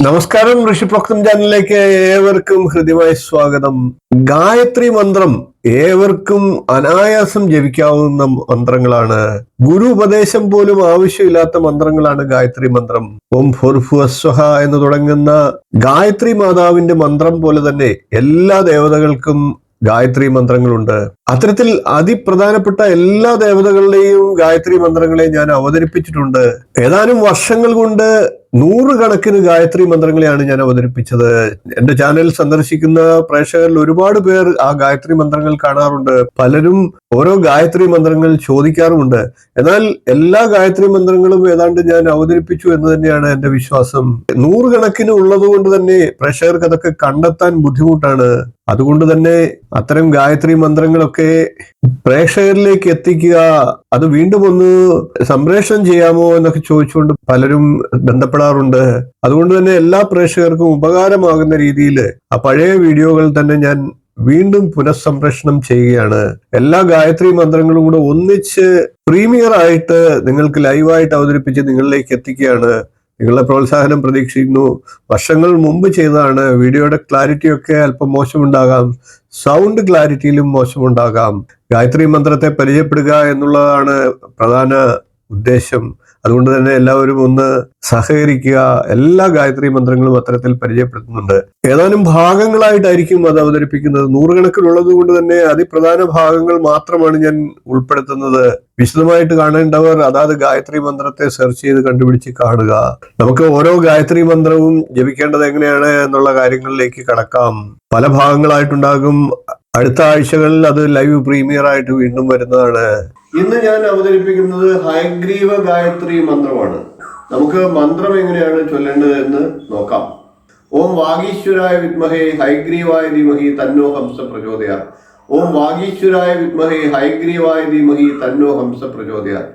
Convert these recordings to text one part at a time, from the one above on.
നമസ്കാരം. ഋഷിപ്രോക്തം ചാനലിലേക്ക് ഏവർക്കും ഹൃദ്യമായ സ്വാഗതം. ഗായത്രി മന്ത്രം ഏവർക്കും അനായാസം ജപിക്കാവുന്ന മന്ത്രങ്ങളാണ്. ഗുരു ഉപദേശം പോലും ആവശ്യമില്ലാത്ത മന്ത്രങ്ങളാണ് ഗായത്രി മന്ത്രം. ഓം ഭൂർഭുവസ്വഹ എന്ന് തുടങ്ങുന്ന ഗായത്രി മാതാവിന്റെ മന്ത്രം പോലെ തന്നെ എല്ലാ ദേവതകൾക്കും ഗായത്രി മന്ത്രങ്ങളുണ്ട്. അത്തരത്തിൽ അതിപ്രധാനപ്പെട്ട എല്ലാ ദേവതകളുടെയും ഗായത്രി മന്ത്രങ്ങളെ ഞാൻ അവതരിപ്പിച്ചിട്ടുണ്ട്. ഏതാനും വർഷങ്ങൾ കൊണ്ട് നൂറുകണക്കിന് ഗായത്രി മന്ത്രങ്ങളെയാണ് ഞാൻ അവതരിപ്പിച്ചത്. എന്റെ ചാനൽ സന്ദർശിക്കുന്ന പ്രേക്ഷകരിൽ ഒരുപാട് പേർ ആ ഗായത്രി മന്ത്രങ്ങൾ കാണാറുണ്ട്. പലരും ഓരോ ഗായത്രി മന്ത്രങ്ങൾ ചോദിക്കാറുമുണ്ട്. എന്നാൽ എല്ലാ ഗായത്രി മന്ത്രങ്ങളും ഏതാണ്ട് ഞാൻ അവതരിപ്പിച്ചു എന്ന് തന്നെയാണ് എന്റെ വിശ്വാസം. നൂറുകണക്കിന് ഉള്ളത് കൊണ്ട് തന്നെ പ്രേക്ഷകർക്ക് അതൊക്കെ കണ്ടെത്താൻ ബുദ്ധിമുട്ടാണ്. അതുകൊണ്ട് തന്നെ അത്തരം ഗായത്രി മന്ത്രങ്ങളൊക്കെ പ്രേക്ഷകരിലേക്ക് എത്തിക്കുക, അത് വീണ്ടും ഒന്ന് സംപ്രേഷണം ചെയ്യാമോ എന്നൊക്കെ ചോദിച്ചുകൊണ്ട് പലരും ബന്ധപ്പെടാറുണ്ട്. അതുകൊണ്ട് തന്നെ എല്ലാ പ്രേക്ഷകർക്കും ഉപകാരമാകുന്ന രീതിയിൽ ആ പഴയ വീഡിയോകൾ തന്നെ ഞാൻ വീണ്ടും പുനഃസംപ്രേഷണം ചെയ്യുകയാണ്. എല്ലാ ഗായത്രി മന്ത്രങ്ങളും കൂടെ ഒന്നിച്ച് പ്രീമിയർ ആയിട്ട് നിങ്ങൾക്ക് ലൈവായിട്ട് അവതരിപ്പിച്ച് നിങ്ങളിലേക്ക് എത്തിക്കുകയാണ്. നിങ്ങളുടെ പ്രോത്സാഹനം പ്രതീക്ഷിക്കുന്നു. വർഷങ്ങൾ മുമ്പ് ചെയ്തതാണ്. വീഡിയോയുടെ ക്ലാരിറ്റി ഒക്കെ അല്പം മോശമുണ്ടാകാം, സൗണ്ട് ക്ലാരിറ്റിയിലും മോശമുണ്ടാകാം. ഗായത്രി മന്ത്രത്തെ പരിചയപ്പെടുക എന്നുള്ളതാണ് പ്രധാന ഉദ്ദേശം. അതുകൊണ്ട് തന്നെ എല്ലാവരും ഒന്ന് സഹകരിക്കുക. എല്ലാ ഗായത്രി മന്ത്രങ്ങളും അത്തരത്തിൽ പരിചയപ്പെടുത്തുന്നുണ്ട്. ഏതാനും ഭാഗങ്ങളായിട്ടായിരിക്കും അത് അവതരിപ്പിക്കുന്നത്. നൂറുകണക്കിനുള്ളത് കൊണ്ട് തന്നെ അതിപ്രധാന ഭാഗങ്ങൾ മാത്രമാണ് ഞാൻ ഉൾപ്പെടുത്തുന്നത്. വിശദമായിട്ട് കാണേണ്ടവർ അതാത് ഗായത്രി മന്ത്രത്തെ സെർച്ച് ചെയ്ത് കണ്ടുപിടിച്ച് കാണുക. നമുക്ക് ഓരോ ഗായത്രി മന്ത്രവും ജപിക്കേണ്ടത് എങ്ങനെയാണ് എന്നുള്ള കാര്യങ്ങളിലേക്ക് കടക്കാം. പല ഭാഗങ്ങളായിട്ടുണ്ടാകും. അടുത്ത ആഴ്ചകളിൽ അത് ലൈവ് പ്രീമിയർ ആയിട്ട് വീണ്ടും വരുന്നതാണ്. ഇന്ന് ഞാൻ അവതരിപ്പിക്കുന്നത് ഹയഗ്രീവ ഗായത്രി മന്ത്രമാണ്. നമുക്ക് മന്ത്രം എങ്ങനെയാണ് ചൊല്ലേണ്ടത് എന്ന് നോക്കാം. ഓം വാഗീശ്വരായ വിദ്മഹേ ഹയഗ്രീവായ ധീമഹി തന്നോ ഹംസ പ്രചോദയാത്. ഓം വാഗീശ്വരായ വിദ്മഹേ ഹയഗ്രീവായ ധീമഹി തന്നോ ഹംസ പ്രചോദയാത്.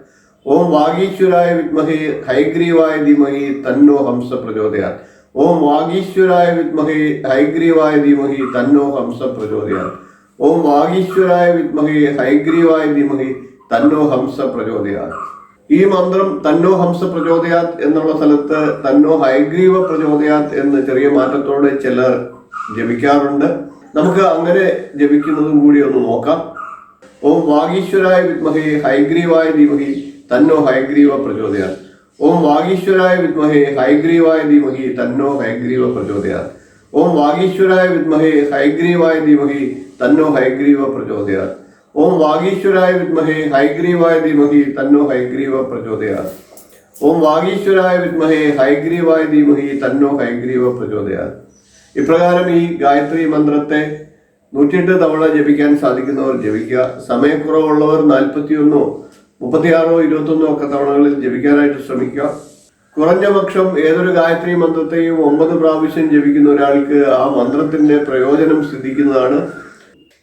ഓം വാഗീശ്വരായ വിദ്മഹേ ഹയഗ്രീവായ ധീമഹി തന്നോ ഹംസ പ്രചോദയാത്. ഓം വാഗീശ്വരായ വിദ്മഹേ ഹയഗ്രീവായ ധീമഹി തന്നോ ഹംസ പ്രചോദയാത്. ഓം വാഗീശ്വരായ വിദ്മഹേ ഹയഗ്രീവായ ധീമഹി തന്നോ ഹംസ പ്രചോദയാത്. ഈ മന്ത്രം തന്നോ ഹംസ പ്രചോദയാത് എന്നുള്ള സ്ഥലത്ത് തന്നോ ഹയഗ്രീവ പ്രചോദയാത് എന്ന് ചെറിയ മാറ്റത്തോടെ ചിലർ ജപിക്കാറുണ്ട്. നമുക്ക് അങ്ങനെ ജപിക്കുന്നതും കൂടി ഒന്ന് നോക്കാം. ഓം വാഗീശ്വരായ വിദ്മഹേ ഹയഗ്രീവായ ധീമഹി തന്നോ ഹയഗ്രീവ പ്രചോദയാത്. ഓം വാഗീശ്വരായ വിദ്മഹേ ഹയഗ്രീവായ ധീമഹി തന്നോ ഹയഗ്രീവ പ്രചോദയാത്. ഓം വാഗീശ്വരായ വിദ്മഹേ ഹയഗ്രീവായ ധീമഹി തന്നോ ഹയഗ്രീവ പ്രചോദയാത്. ഓം വാഗീശ്വരായ വിദ്മഹേ ഹയഗ്രീവായ ധീമഹി തന്നോ ഹയഗ്രീവ പ്രചോദയാത്. ഓം വാഗീശ്വരായ വിദ്മഹേ ഹയഗ്രീവായ ധീമഹി തന്നോ ഹയഗ്രീവ പ്രചോദയാത്. ഇപ്രകാരം ഈ ഗായത്രി മന്ത്രത്തെ 108 തവണ ജപിക്കാൻ സാധിക്കുന്നവർ ജപിക്കുക. സമയക്കുറവുള്ളവർ 41, 36, 21 ഒക്കെ തവണകളിൽ ജപിക്കാനായിട്ട് ശ്രമിക്കുക. കുറഞ്ഞ പക്ഷം ഏതൊരു ഗായത്രി മന്ത്രത്തെയും 9 പ്രാവശ്യം ജപിക്കുന്ന ഒരാൾക്ക് ആ മന്ത്രത്തിന്റെ പ്രയോജനം സിദ്ധിക്കുന്നതാണ്.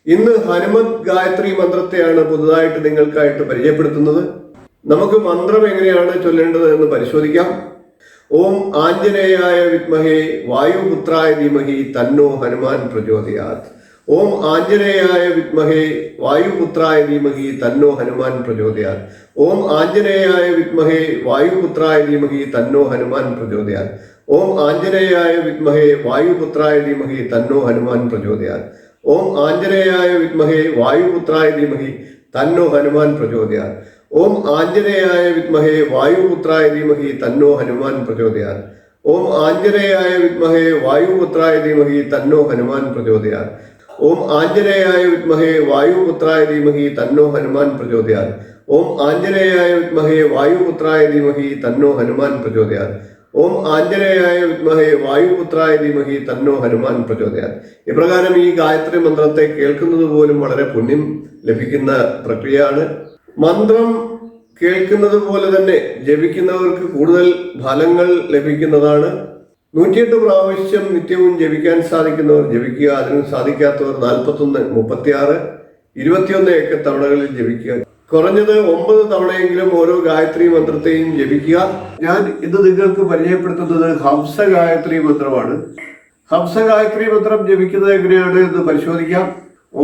ഇന്ന് ഹനുമത് ഗായത്രി മന്ത്രത്തെയാണ് പുതുതായിട്ട് നിങ്ങൾക്കായിട്ട് പരിചയപ്പെടുത്തുന്നത്. നമുക്ക് മന്ത്രം എങ്ങനെയാണ് ചൊല്ലേണ്ടത് എന്ന് പരിശോധിക്കാം. ഓം ആഞ്ജനേയായ വിദ്മഹേ വായുപുത്രായ ധീമഹി തന്നോ ഹനുമാൻ പ്രചോദയാത്. ഓം ആഞ്ജനേയായ വിദ്മഹേ വായുപുത്രായ ധീമഹി തന്നോ ഹനുമാൻ പ്രചോദയാത്. ഓം ആഞ്ജനേയായ വിദ്മഹേ വായുപുത്രായ ധീമഹി തന്നോ ഹനുമാൻ പ്രചോദയാത്. ഓം ആഞ്ജനേയായ വിദ്മഹേ വായുപുത്രായ ധീമഹി തന്നോ ഹനുമാൻ പ്രചോദയാത്. ഓം ആഞ്ജനേയായ വിദ്മഹേ വായുപുത്രായ ധീമഹി തന്നോ ഹനുമാൻ പ്രചോദയാത്. ഓം ആഞ്ജനേയായ വിദ്മഹേ വായുപുത്രായ ധീമഹി തന്നോ ഹനുമാൻ പ്രചോദയാത്. ഓം ആഞ്ജനേയായ വിദ്മഹേ വായുപുത്രായ ധീമഹി തന്നോ ഹനുമാൻ പ്രചോദയാത്. ഓം ആഞ്ജനേയായ വിദ്മഹേ വായുപുത്രായ ധീമഹി തന്നോ ഹനുമാൻ പ്രചോദയാത്. ഓം ആഞ്ജനേയായ വിദ്മഹേ വായുപുത്രായ ധീമഹി തന്നോ ഹനുമാൻ പ്രചോദയാത്. ഓം ആഞ്ജനേയായ വിദ്മഹേ വായുപുത്രായ ധീമഹി തന്നോ ഹനുമാൻ പ്രചോദയാത്. ഇപ്രകാരം ഈ ഗായത്രി മന്ത്രത്തെ കേൾക്കുന്നത് പോലും വളരെ പുണ്യം ലഭിക്കുന്ന പ്രക്രിയയാണ്. മന്ത്രം കേൾക്കുന്നത് പോലെ തന്നെ ജപിക്കുന്നവർക്ക് കൂടുതൽ ഫലങ്ങൾ ലഭിക്കുന്നതാണ്. 108 പ്രാവശ്യം നിത്യവും ജപിക്കാൻ സാധിക്കുന്നവർ ജപിക്കുക. അതിന് സാധിക്കാത്തവർ 41, 36, 21 ഒക്കെ തവണകളിൽ ജപിക്കുക. കുറഞ്ഞത് 9 തവണയെങ്കിലും ഓരോ ഗായത്രി മന്ത്രത്തെയും ജപിക്കുക. ഞാൻ ഇത് നിങ്ങൾക്ക് പരിചയപ്പെടുത്തുന്നത് ഹംസ ഗായത്രി മന്ത്രമാണ്. ഹംസ ഗായത്രി മന്ത്രം ജപിക്കുന്നത് എങ്ങനെയാണ് എന്ന് പരിശോധിക്കാം.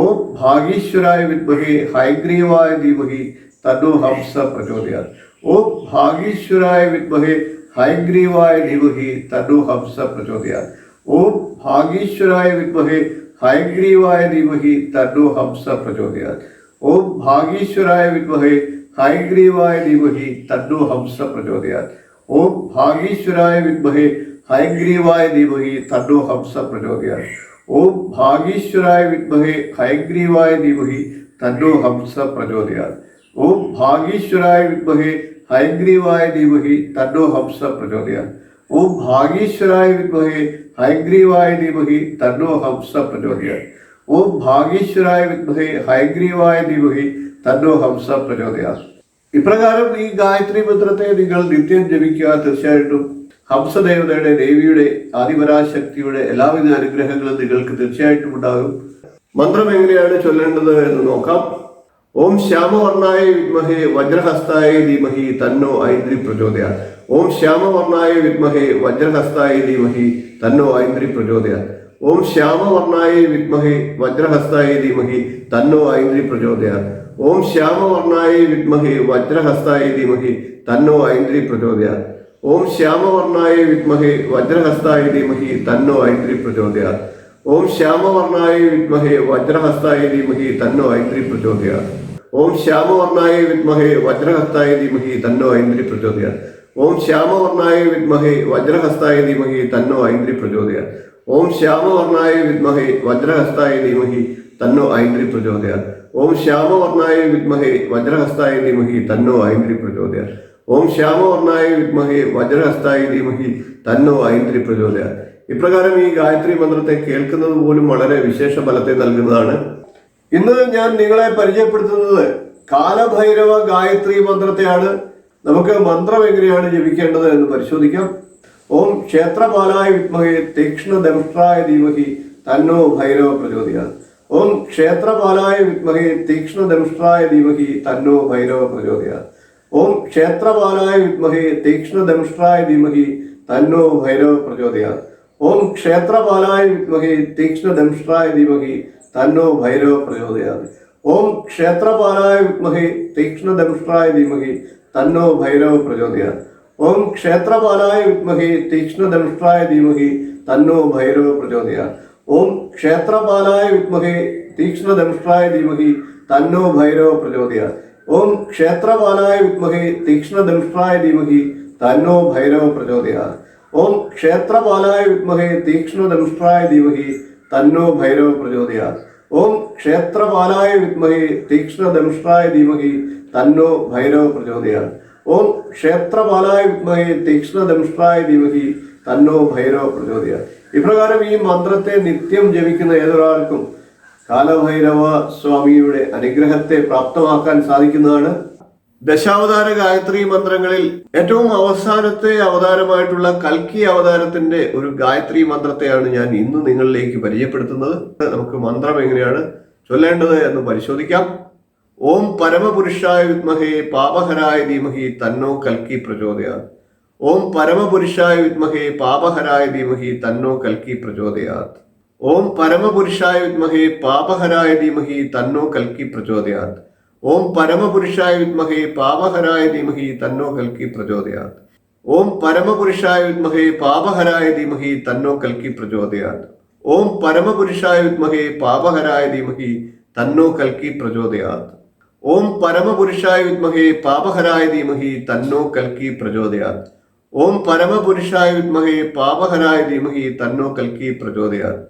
ഓം ഭാഗീശ്വരായ വിദ്മഹേ ഹയഗ്രീവായ ധീമഹി തന്നോ ഹംസ പ്രചോദയാത്. ഓം ഭാഗീശ്വരായ വിദ്മഹേ ഹയഗ്രീവായ ധീമഹി തന്നോ ഹംസ പ്രചോദയാത്. ഓം ഭാഗീശ്വരായ വിദ്മഹേ ഹയഗ്രീവായ ധീമഹി തന്നോ ഹംസ പ്രചോദയാത്. ഓം ഭാഗീശ്വരായ വിദ്മഹേ ഹയഗ്രീവായ ധീമഹി തന്നോ ഹംസ പ്രചോദയാത്. ഓം ഭാഗീശ്വരായ വിദ്മഹേ ഹയഗ്രീവായ ധീമഹി തന്നോ ഹംസ പ്രചോദയാത്. ഓം ഭാഗീശ്വരായ വിദ്മഹേ ഹയഗ്രീവായ ധീമഹി തന്നോ ഹംസ പ്രചോദയാത്. ഓം ഭാഗീശ്വരായ വിദ്മഹേ ഹയഗ്രീവായ ധീമഹി തന്നോ ഹംസ പ്രചോദയാത്. ഓം ഭാഗീശ്വരായ വിദ്മഹേ ഹയഗ്രീവായ ധീമഹി തന്നോ ഹംസ പ്രചോദയാത്. ഓം ഭാഗീശ്വരായ വിദ്മഹേ ഹയഗ്രീവായ ധീമഹി തന്നോ ഹംസ പ്രചോദയാത്. ഇപ്രകാരം ഈ ഗായത്രി മന്ത്രത്തെ നിങ്ങൾ നിത്യം ജപിക്കുക. തീർച്ചയായിട്ടും ഹംസദേവതയുടെ, ദേവിയുടെ, ആദിപരാശക്തിയുടെ എല്ലാവിധ അനുഗ്രഹങ്ങളും നിങ്ങൾക്ക് തീർച്ചയായിട്ടും ഉണ്ടാകും. മന്ത്രം എങ്ങനെയാണ് ചൊല്ലേണ്ടത് എന്ന് നോക്കാം. ഓം ശ്യാമവർണ്ണായ വിദ്മഹേ വജ്രഹസ്തായ ധീമഹി തന്നോ ഐന്ദ്രി പ്രചോദയാത്. ഓം ശ്യാമവർണ്ണായ വിദ്മഹേ വജ്രഹസ്തായ ധീമഹി തന്നോ ഐന്ദ്രി പ്രചോദയാത്. ഓം ശ്യാമവർണ്ണായ വിദ്മഹേ വജ്രഹസ്തായ ധീമഹി തന്നോ ഐന്ദ്രി പ്രചോദയാത്. ഓം ശ്യാമവർണ്ണായ വിദ്മഹേ വജ്രഹസ്തായ ധീമഹി തന്നോ ഐന്ദ്രി പ്രചോദയാത്. ഓം ശ്യാമവർണ്ണായ വിദ്മഹേ വജ്രഹസ്തായ ധീമഹി തന്നോ ഐന്ദ്രി പ്രചോദയാത്. ഓം ശ്യാമവർണ്ണായ വിദ്മഹേ വജ്രഹസ്തായ ധീമഹി തന്നോ ഐന്ദ്രി പ്രചോദയാത്. ഓം ശ്യാമവർണ്ണായ വിദ്മഹേ വജ്രഹസ്തായ ധീമഹി തന്നോ ഐന്ദ്രി പ്രചോദയാത്. ഓം ശ്യാമവർണ്ണായ വിദ്മഹേ വജ്രഹസ്തായ ധീമഹി തന്നോ ഐന്ദ്രി പ്രചോദയാത്. ഓം ശ്യാമവർണ്ണായ വിദ്മഹേ വജ്രഹസ്തായ ധീമഹി തന്നോ ഐന്ദ്രി പ്രചോദയാത്. ഓം ശ്യാമവർണ്ണായ വിദ്മഹേ വജ്രഹസ്തായ ധീമഹി തന്നോ ഐന്ദ്രി പ്രചോദയാത്. ഓം ശ്യാമവർണ്ണായ വിദ്മഹേ വജ്രഹസ്തായ ധീമഹി തന്നോ ഐന്ദ്രി പ്രചോദയാത്. ഇപ്രകാരം ഈ ഗായത്രി മന്ത്രത്തെ കേൾക്കുന്നത് പോലും വളരെ വിശേഷ ഫലത്തെ നൽകുന്നതാണ്. ഇന്ന് ഞാൻ നിങ്ങളെ പരിചയപ്പെടുത്തുന്നത് കാലഭൈരവ ഗായത്രി മന്ത്രത്തെയാണ്. നമുക്ക് മന്ത്രം എങ്ങനെയാണ് ജപിക്കേണ്ടത് എന്ന് പരിശോധിക്കാം. ഓം ക്ഷേത്രപാലായ വിദ്മഹേ തീക്ഷ്ണദംഷ്ട്രായ ധീമഹി തന്നോ ഭൈരവ പ്രചോദയാത്. ഓം ക്ഷേത്രപാലായ വിദ്മഹേ തീക്ഷ്ണദംഷ്ട്രായ ധീമഹി തന്നോ ഭൈരവ പ്രചോദയാത്. ഓം ക്ഷേത്രപാലായ വിദ്മഹേ തീക്ഷ്ണദംഷ്ട്രായ ധീമഹി തന്നോ ഭൈരവ പ്രചോദയാത്. ഓം ക്ഷേത്രപാലായ വിദ്മഹേ തീക്ഷ്ണദംഷ്ട്രായ ധീമഹി തന്നോ ഭൈരവ പ്രചോദയാത്. ഓം ക്ഷേത്രപാലായ വിദ്മഹേ തീക്ഷ്ണദംഷ്ട്രായ ധീമഹി തന്നോ ഭൈരവ പ്രചോദയാത്. ഓം ക്ഷേത്രപാലായ വിദ്മഹേ തീക്ഷ്ണദംഷ്ട്രായ ധീമഹി തന്നോ ഭൈരവ പ്രചോദയാത്. ഓം ക്ഷേത്രപാലായ വിദ്മഹേ തീക്ഷ്ണദംഷ്ട്രായ ധീമഹി തന്നോ ഭൈരവ പ്രചോദയാത്. ഓം ക്ഷേത്രപാലായ വിദ്മഹേ തീക്ഷ്ണദംഷ്ട്രായ ധീമഹി തന്നോ ഭൈരവ പ്രചോദയാത്. ഓം ക്ഷേത്രപാലായ വിദ്മഹേ തീക്ഷ്ണദംഷ്ട്രായ ധീമഹി തന്നോ ഭൈരവ പ്രചോദയാത്. ഓം ക്ഷേത്രപാലായ വിദ്മഹേ തീക്ഷ്ണദംഷ്ട്രായ ധീമഹി തന്നോ ഭൈരവ പ്രചോദയാത്. ഓം ക്ഷേത്രപാലായ വിദ്മഹേ തീക്ഷ്ണദംഷ്ട്രായ ധീമഹി തന്നോ ഭൈരവ പ്രചോദയാത്. ഇപ്രകാരം ഈ മന്ത്രത്തെ നിത്യം ജപിക്കുന്ന ഏതൊരാൾക്കും കാലഭൈരവ സ്വാമിയുടെ അനുഗ്രഹത്തെ പ്രാപ്തമാക്കാൻ സാധിക്കുന്നതാണ്. ദശാവതാര ഗായത്രി മന്ത്രങ്ങളിൽ ഏറ്റവും അവസാനത്തെ അവതാരമായിട്ടുള്ള കൽക്കി അവതാരത്തിന്റെ ഒരു ഗായത്രി മന്ത്രത്തെയാണ് ഞാൻ ഇന്ന് നിങ്ങളിലേക്ക് പരിചയപ്പെടുത്തുന്നത്. നമുക്ക് മന്ത്രം എങ്ങനെയാണ് ചൊല്ലേണ്ടത് എന്ന് പരിശോധിക്കാം. ഓം പരമപുരുഷായ വിദ്മഹേ പാപഹരായ ധീമഹി തന്നോ കൽക്കി പ്രചോദയാത്. ഓം പരമപുരുഷായ വിദ്മഹേ പാപഹരായ ധീമഹി തന്നോ കൽക്കി പ്രചോദയാത്. ഓം പരമപുരുഷായ വിദ്മഹേ പാപഹരായ ധീമഹി തന്നോ കൽക്കി പ്രചോദയാത്. ഓം പരമപുരുഷായ വിദ്മഹേ പാപഹരായ ധീമഹി തന്നോ കൽക്കി പ്രചോദയാത്. ഓം പരമപുരുഷായ വിദ്മഹേ പാപഹരായ ധീമഹി തന്നോ കൽക്കി പ്രചോദയാത്. ഓം പരമപുരുഷായ വിദ്മഹേ പാപഹരായ ധീമഹി തന്നോ കൽക്കി പ്രചോദയാത്. ഓം പരമപുരുഷായ വിദ്മഹേ പാപഹരായ ധീമഹി തന്നോ കൽക്കി പ്രചോദയാത്. ഓം പരമപുരുഷായ വിദ്മഹേ പാപഹരായ ധീമഹി തന്നോ കൽക്കി പ്രചോദയാത്.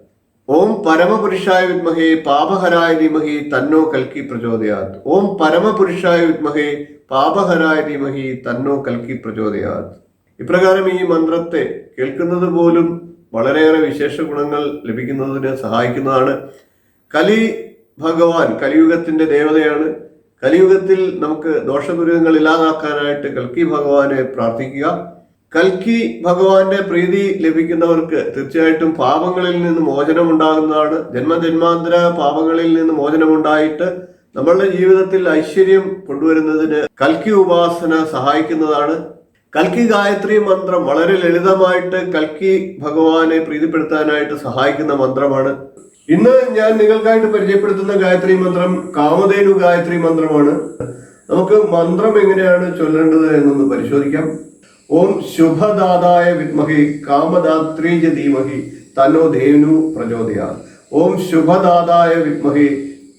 ഓം പരമപുരുഷായ വിദ്മഹേ പാപഹരായ ധീമഹി തന്നോ കൽക്കി പ്രചോദയാത്. ഓം പരമപുരുഷായ വിദ്മഹേ പാപഹരായ ധീമഹി തന്നോ കൽക്കി പ്രചോദയാത്. ഇപ്രകാരം ഈ മന്ത്രത്തെ കേൾക്കുന്നത് പോലും വളരെയേറെ വിശേഷ ഗുണങ്ങൾ ലഭിക്കുന്നതിന് സഹായിക്കുന്നതാണ്. കലി ഭഗവാൻ കലിയുഗത്തിന്റെ ദേവതയാണ്. കലിയുഗത്തിൽ നമുക്ക് ദോഷദുരിതങ്ങൾ ഇല്ലാതാക്കാനായിട്ട് കൽക്കി ഭഗവാനെ പ്രാർത്ഥിക്കുക. കൽക്കി ഭഗവാന്റെ പ്രീതി ലഭിക്കുന്നവർക്ക് തീർച്ചയായിട്ടും പാപങ്ങളിൽ നിന്ന് മോചനം ഉണ്ടാകുന്നതാണ്. ജന്മജന്മാന്തര പാപങ്ങളിൽ നിന്ന് മോചനമുണ്ടായിട്ട് നമ്മളുടെ ജീവിതത്തിൽ ഐശ്വര്യം കൊണ്ടുവരുന്നതിന് കൽക്കി ഉപാസന സഹായിക്കുന്നതാണ്. കൽക്കി ഗായത്രി മന്ത്രം വളരെ ലളിതമായിട്ട് കൽക്കി ഭഗവാനെ പ്രീതിപ്പെടുത്താനായിട്ട് സഹായിക്കുന്ന മന്ത്രമാണ്. ഇന്ന് ഞാൻ നിങ്ങൾക്കായിട്ട് പരിചയപ്പെടുത്തുന്ന ഗായത്രി മന്ത്രം കാമധേനു ഗായത്രി മന്ത്രമാണ്. നമുക്ക് മന്ത്രം എങ്ങനെയാണ് ചൊല്ലേണ്ടത് എന്നൊന്ന് പരിശോധിക്കാം. ഓം ശുഭദാതായ വിദ്മഹി കാമദാത്രീ ച ധീമഹി തന്നോ ധേനു പ്രചോദയാത്. ഓം ശുഭദാതായ വിദ്മഹി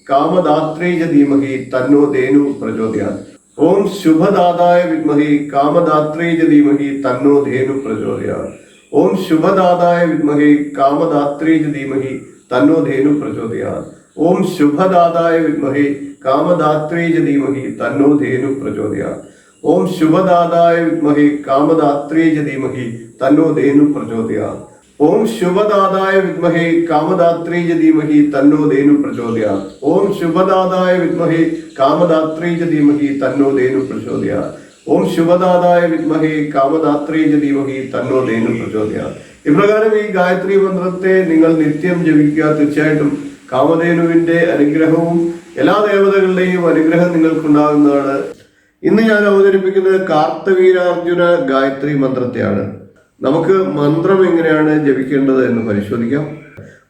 കാമദാത്രീ ച ധീമഹി തന്നോ ധേനു പ്രചോദയാത്. ഓം ശുഭദാതായ വിദ്മഹി കാമദാത്രീ ച ധീമഹി തന്നോ ധേനു പ്രചോദയാത്. ഓം ശുഭദാതായ വിദ്മഹി കാമദാത്രീ ച ധീമഹി തന്നോ ധേനു പ്രചോദയാത്. ഓം ശുഭദാതായ വിദ്മഹി കാമദാത്രീ ച ധീമഹി തന്നോ ധേനു പ്രചോദയാത്. ഓം ശുഭദാതായ വിദ്മഹി കാമദാത്രീ ച ധീമഹി തന്നോ ധേനു പ്രചോദയാത്. ഓം ശുഭദാതായ വിദ്മഹി കാമദാത്രീ ച ധീമഹി തന്നോ ധേനു പ്രചോദയാത്. ഓം ശുഭദാതായ വിദ്മഹി കാമദാത്രീ ച ധീമഹി തന്നോ ധേനു പ്രചോദയാത്. ഓം ശുഭദാതായ വിദ്മഹി കാമദാത്രീ ച ധീമഹി തന്നോ ധേനു പ്രചോദയാത്. ഇപ്രകാരം ഈ ഗായത്രി മന്ത്രത്തെ നിങ്ങൾ നിത്യം ജപിക്കുക. തീർച്ചയായിട്ടും കാമധേനുവിന്റെ അനുഗ്രഹവും എല്ലാ ദേവതകളുടെയും അനുഗ്രഹം നിങ്ങൾക്കുണ്ടാകുന്നതാണ്. ഇന്ന് ഞാൻ അവതരിപ്പിക്കുന്നത് കാർത്തവീരാർജുന ഗായത്രി മന്ത്രത്തെയാണ്. നമുക്ക് മന്ത്രം എങ്ങനെയാണ് ജപിക്കേണ്ടത് എന്ന് പരിശോധിക്കാം.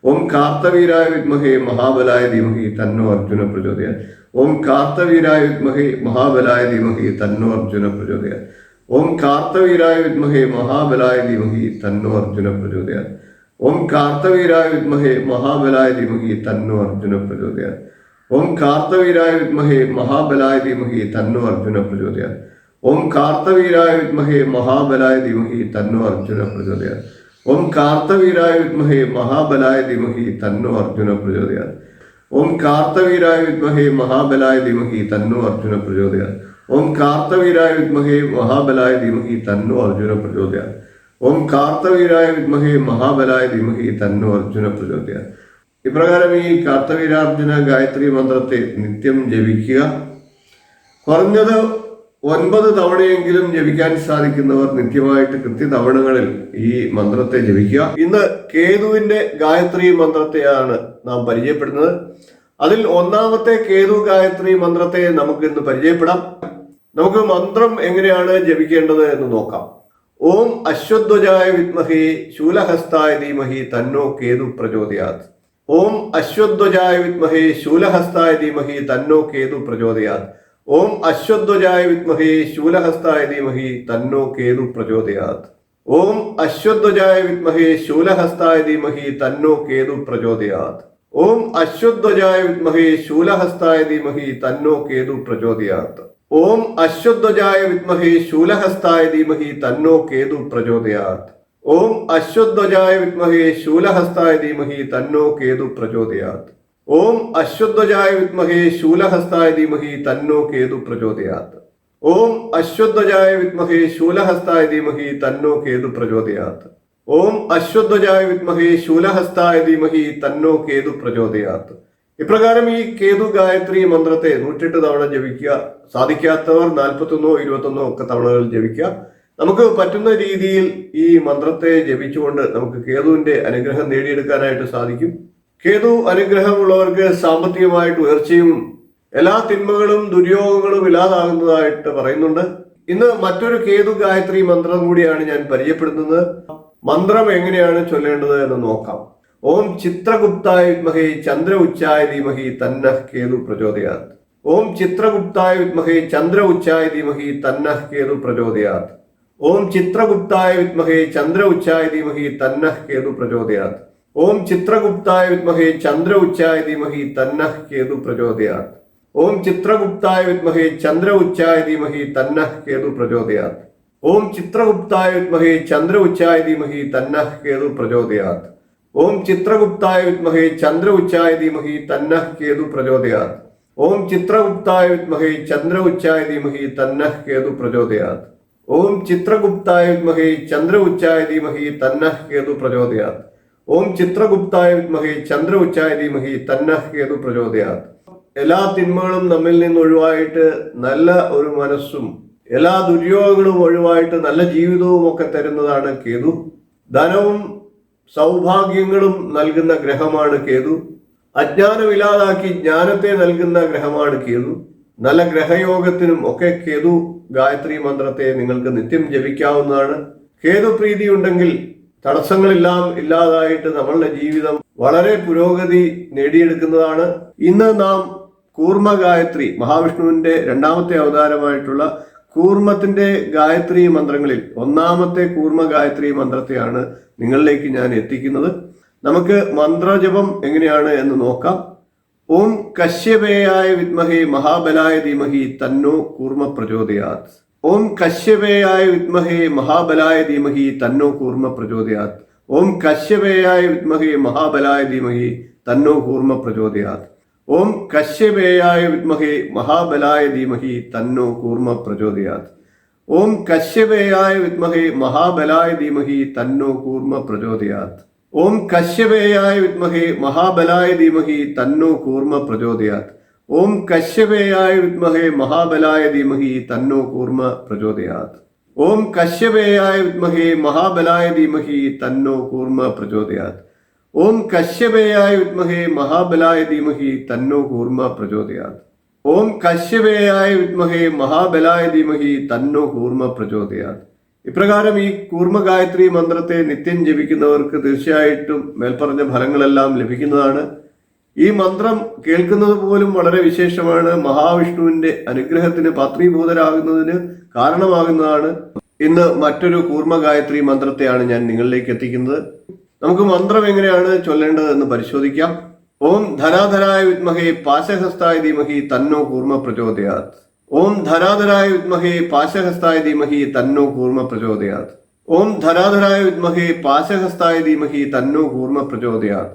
ഓം കാർത്തവീരായ വിദ്മഹേ മഹാബലായ ധീമഹി തന്നോ അർജുന പ്രചോദയാത്. ഓം കാർത്തവീരായ വിദ്മഹേ മഹാബലായ ധീമഹി തന്നോ അർജുന പ്രചോദയാത്. ഓം കാർത്തവീരായ വിദ്മഹേ മഹാബലായ ധീമഹി തന്നോ അർജുന പ്രചോദയാത്. ഓം കാർത്തവീരായ വിദ്മഹേ മഹാബലായ ധീമഹി തന്നോ അർജുന പ്രചോദയാത്. ഓം കാർത്തവീരായ വിദ്മഹേ മഹാബലായ ധീമഹി തന്നോ അർജുന പ്രചോദയാത്. ഓം കാർത്തവീരായ വിദ്മഹേ മഹാബലായ ധീമഹി തന്നോ അർജുന പ്രചോദയാത്. ഓം കാർത്തവീരായ വിദ്മഹേ മഹാബലായ ധീമഹി തന്നോ അർജുന പ്രചോദയാത്. ഓം കാർത്തവീരായ വിദ്മഹേ മഹാബലായ ധീമഹി തന്നോ അർജുന പ്രചോദയാത്. ഓം കാർത്തവീരായ വിദ്മഹേ മഹാബലായ ധീമഹി തന്നോ അർജുന പ്രചോദയാത്. ഓം കാർത്തവീരായ വിദ്മഹേ മഹാബലായ ധീമഹി തന്നോ അർജുന പ്രചോദയാത്. ഇപ്രകാരം ഈ കാർത്തവീരാർജുന ഗായത്രി മന്ത്രത്തെ നിത്യം ജപിക്കുക. കുറഞ്ഞത് 9 തവണയെങ്കിലും ജപിക്കാൻ സാധിക്കുന്നവർ നിത്യമായിട്ട് കൃത്യതവണകളിൽ ഈ മന്ത്രത്തെ ജപിക്കുക. ഇന്ന് കേതുവിന്റെ ഗായത്രി മന്ത്രത്തെയാണ് നാം പരിചയപ്പെടുന്നത്. അതിൽ ഒന്നാമത്തെ കേതു ഗായത്രി മന്ത്രത്തെ നമുക്ക് ഇന്ന് പരിചയപ്പെടാം. നമുക്ക് മന്ത്രം എങ്ങനെയാണ് ജപിക്കേണ്ടത് എന്ന് നോക്കാം. ഓം അശ്വധ്വജായ വിദ്മഹേ ശൂലഹസ്തായ ധീമഹി തന്നോ കേതു പ്രചോദയാത്. ഓം അശ്വധ്വജായ വിദ്മഹേ ശൂലഹസ്തായ ധീമഹി തന്നോ കേതു പ്രചോദയാത്. ഓം അശ്വധ്വജായ വിദ്മഹേ ശൂലഹസ്തായ ധീമഹി തന്നോ കേതു പ്രചോദയാത്. ഓം അശ്വധ്വജായ വിദ്മഹേ ശൂലഹസ്തായ ധീമഹി തന്നോ കേതു പ്രചോദയാത്. ഓം അശ്വധ്വജായ വിദ്മഹേ ശൂലഹസ്തായ ധീമഹി തന്നോ കേതു പ്രചോദയാത്. ഓം അശ്വധ്വജായ വിദ്മഹേ ശൂലഹസ്തായ ധീമഹി തന്നോ കേതു പ്രചോദയാത്. ഓം അശ്വധ്വജായ വിദ്മഹേ ശൂലഹസ്തായ ധീമഹി തന്നോ കേതു പ്രചോദയാത്. ഓം അശ്വധ്വജായ വിദ്മഹേ ശൂലഹസ്തായ ധീമഹി തന്നോ കേതു പ്രചോദയാത്. ഓം അശ്വധ്വജായ വിദ്മഹേ ശൂലഹസ്തായ ധീമഹി തന്നോ കേതു പ്രചോദയാത്. ഓം അശ്വധ്വജായ വിദ്മഹേ ശൂലഹസ്തായ ധീമഹി തന്നോ കേതു പ്രചോദയാത്. ഇപ്രകാരം ഈ കേതു ഗായത്രി മന്ത്രത്തെ 108 തവണ ജപിക്കുക. സാധിക്കാത്തവർ 41 21 ഒക്കെ തവണകൾ ജപിക്കുക. നമുക്ക് പറ്റുന്ന രീതിയിൽ ഈ മന്ത്രത്തെ ജപിച്ചുകൊണ്ട് നമുക്ക് കേതുവിന്റെ അനുഗ്രഹം നേടിയെടുക്കാനായിട്ട് സാധിക്കും. കേതു അനുഗ്രഹമുള്ളവർക്ക് സാമ്പത്തികമായിട്ട് ഉയർച്ചയും എല്ലാ തിന്മകളും ദുര്യോഗങ്ങളും ഇല്ലാതാകുന്നതായിട്ട് പറയുന്നുണ്ട്. ഇന്ന് മറ്റൊരു കേതു ഗായത്രി മന്ത്രം കൂടിയാണ് ഞാൻ പരിചയപ്പെടുത്തുന്നത്. മന്ത്രം എങ്ങനെയാണ് ചൊല്ലേണ്ടത് എന്ന് നോക്കാം. ഓം ചിത്രഗുപ്തായ വിദ്മഹേ ചന്ദ്ര ഉച്ചായ ധീമഹി തന്നഃ കേതു പ്രചോദയാത്. ഓം ചിത്രഗുപ്തായ വിദ്മഹേ ചന്ദ്ര ഉച്ചായ ധീമഹി തന്നഃ കേതു പ്രചോദയാത്. ഓം ചിത്രഗുപ്തായ വിദ്മഹേ ചന്ദ്ര ഉച്ചായ ധീമഹി തന്നഃ കേതു പ്രചോദയാത്. ഓം ചിത്രഗുപ്തായ വിദ്മഹേ ചന്ദ്ര ഉച്ചായ ധീമഹി തന്നഃ കേതു പ്രചോദയാത്. ഓം ചിത്രഗുപ്തായ വിദ്മഹേ ചന്ദ്ര ഉച്ചായ ധീമഹി തന്നഃ കേതു പ്രചോദയാത്. ഓം ചിത്രഗുപ്തായ വിദ്മഹേ ചന്ദ്ര ഉച്ചായ ധീമഹി തന്നഃ കേതു പ്രചോദയാത്. ഓം ചിത്രഗുപ്തായ വിദ്മഹേ ചന്ദ്ര ഉച്ചായ ധീമഹി തന്നഃ കേതു പ്രചോദയാത്. ഓം ചിത്രഗുപ്തായ വിദ്മഹേ ചന്ദ്ര ഉച്ചായ ധീമഹി തന്നഃ കേതു പ്രചോദയാത്. ഓം ചിത്രഗുപ്തായ വിദ്മഹേ ചന്ദ്ര ഉച്ചായ ധീമഹി തന്നഃ കേതു പ്രചോദയാത്. ഓം ചിത്രഗുപ്തായ വിദ്മഹേ ചന്ദ്ര ഉച്ചായ ധീമഹി തന്നഃ കേതു പ്രചോദയാത്. എല്ലാ തിന്മകളും നമ്മിൽ നിന്ന് ഒഴിവായിട്ട് നല്ല ഒരു മനസ്സും എല്ലാ ദുര്യോഗങ്ങളും ഒഴിവായിട്ട് നല്ല ജീവിതവും ഒക്കെ തരുന്നതാണ് കേതു. ധനവും സൗഭാഗ്യങ്ങളും നൽകുന്ന ഗ്രഹമാണ് കേതു. അജ്ഞാനമില്ലാതാക്കി ജ്ഞാനത്തെ നൽകുന്ന ഗ്രഹമാണ് കേതു. നല്ല ഗ്രഹയോഗത്തിനും ഒക്കെ കേതു ഗായത്രി മന്ത്രത്തെ നിങ്ങൾക്ക് നിത്യം ജപിക്കാവുന്നതാണ്. കേതു പ്രീതി ഉണ്ടെങ്കിൽ തടസ്സങ്ങളെല്ലാം ഇല്ലാതായിട്ട് നമ്മളുടെ ജീവിതം വളരെ പുരോഗതി നേടിയെടുക്കുന്നതാണ്. ഇന്ന് നാം കൂർമ്മ ഗായത്രി, മഹാവിഷ്ണുവിന്റെ 2ാമത്തെ അവതാരമായിട്ടുള്ള കൂർമ്മത്തിന്റെ ഗായത്രി മന്ത്രങ്ങളിൽ ഒന്നാമത്തെ കൂർമ്മ ഗായത്രി മന്ത്രത്തെയാണ് നിങ്ങളിലേക്ക് ഞാൻ എത്തിക്കുന്നത്. നമുക്ക് മന്ത്രജപം എങ്ങനെയാണ് എന്ന് നോക്കാം. ഓം കശ്യപേയായ വിദ്മഹേ മഹാബലായ ധീമഹി തന്നോ കൂർമ്മ പ്രചോദയാത്. ഓം കശ്യപേയായ വിദ്മഹേ മഹാബലായ ധീമഹി തന്നോ കൂർമ്മ പ്രചോദയാത്. ഓം കശ്യപേയായ വിദ്മഹേ മഹാബലായ ധീമഹി തന്നോ കൂർമ്മ പ്രചോദയാത്. ഓം കശ്യപേയായ വിദ്മഹേ മഹാബലായ ധീമഹി തന്നോ കൂർമ്മ പ്രചോദയാത്. ഓം കശ്യപേയായ വിദ്മഹേ മഹാബലായ ധീമഹി തന്നോ കൂർമ്മ പ്രചോദയാത്. ഓം കശ്യപേയായ വിദ്മഹേ മഹാബലായ ധീമഹി തന്നോ കൂർമ്മ പ്രചോദയാത്. ഓം കശ്യപേയായ വിദ്മഹേ മഹാബലായ ധീമഹി തന്നോ കൂർമ്മ പ്രചോദയാത്. ഓം കശ്യപേയായ വിദ്മഹേ മഹാബലായ ധീമഹി തന്നോ കൂർമ്മ പ്രചോദയാത്. ഓം കശ്യപേയായ വിദ്മഹേ മഹാബലായ ധീമഹി തന്നോ കൂർമ്മ പ്രചോദയാത്. ഓം കശ്യപേയായ വിദ്മഹേ മഹാബലായ ധീമഹി തന്നോ കൂർമ്മ പ്രചോദയാത്. ഇപ്രകാരം ഈ കൂർമ്മ ഗായത്രി മന്ത്രത്തെ നിത്യം ജപിക്കുന്നവർക്ക് തീർച്ചയായിട്ടും മേൽപ്പറഞ്ഞ ഫലങ്ങളെല്ലാം ലഭിക്കുന്നതാണ്. ഈ മന്ത്രം കേൾക്കുന്നത് പോലും വളരെ വിശേഷമാണ്. മഹാവിഷ്ണുവിന്റെ അനുഗ്രഹത്തിന് പാത്രീഭൂതരാകുന്നതിന് കാരണമാകുന്നതാണ്. ഇന്ന് മറ്റൊരു കൂർമ്മ ഗായത്രി മന്ത്രത്തെയാണ് ഞാൻ നിങ്ങളിലേക്ക് എത്തിക്കുന്നത്. നമുക്ക് മന്ത്രം എങ്ങനെയാണ് ചൊല്ലേണ്ടതെന്ന് പരിശോധിക്കാം. ഓം ധരാധരായ വിദ്മഹേ പാശഹസ്തായ ധീമഹി തന്നോ കൂർമ്മ പ്രചോദയാത്. ഓം ധരാധരായ വിദ്മഹേ പാശഹസ്തായ ധീമഹി തന്നോ കൂർമ്മ പ്രചോദയാത്. ഓം ധരാധരായ വിദ്മഹേ പാശഹസ്തായ ധീമഹി തന്നോ കൂർമ്മ പ്രചോദയാത്.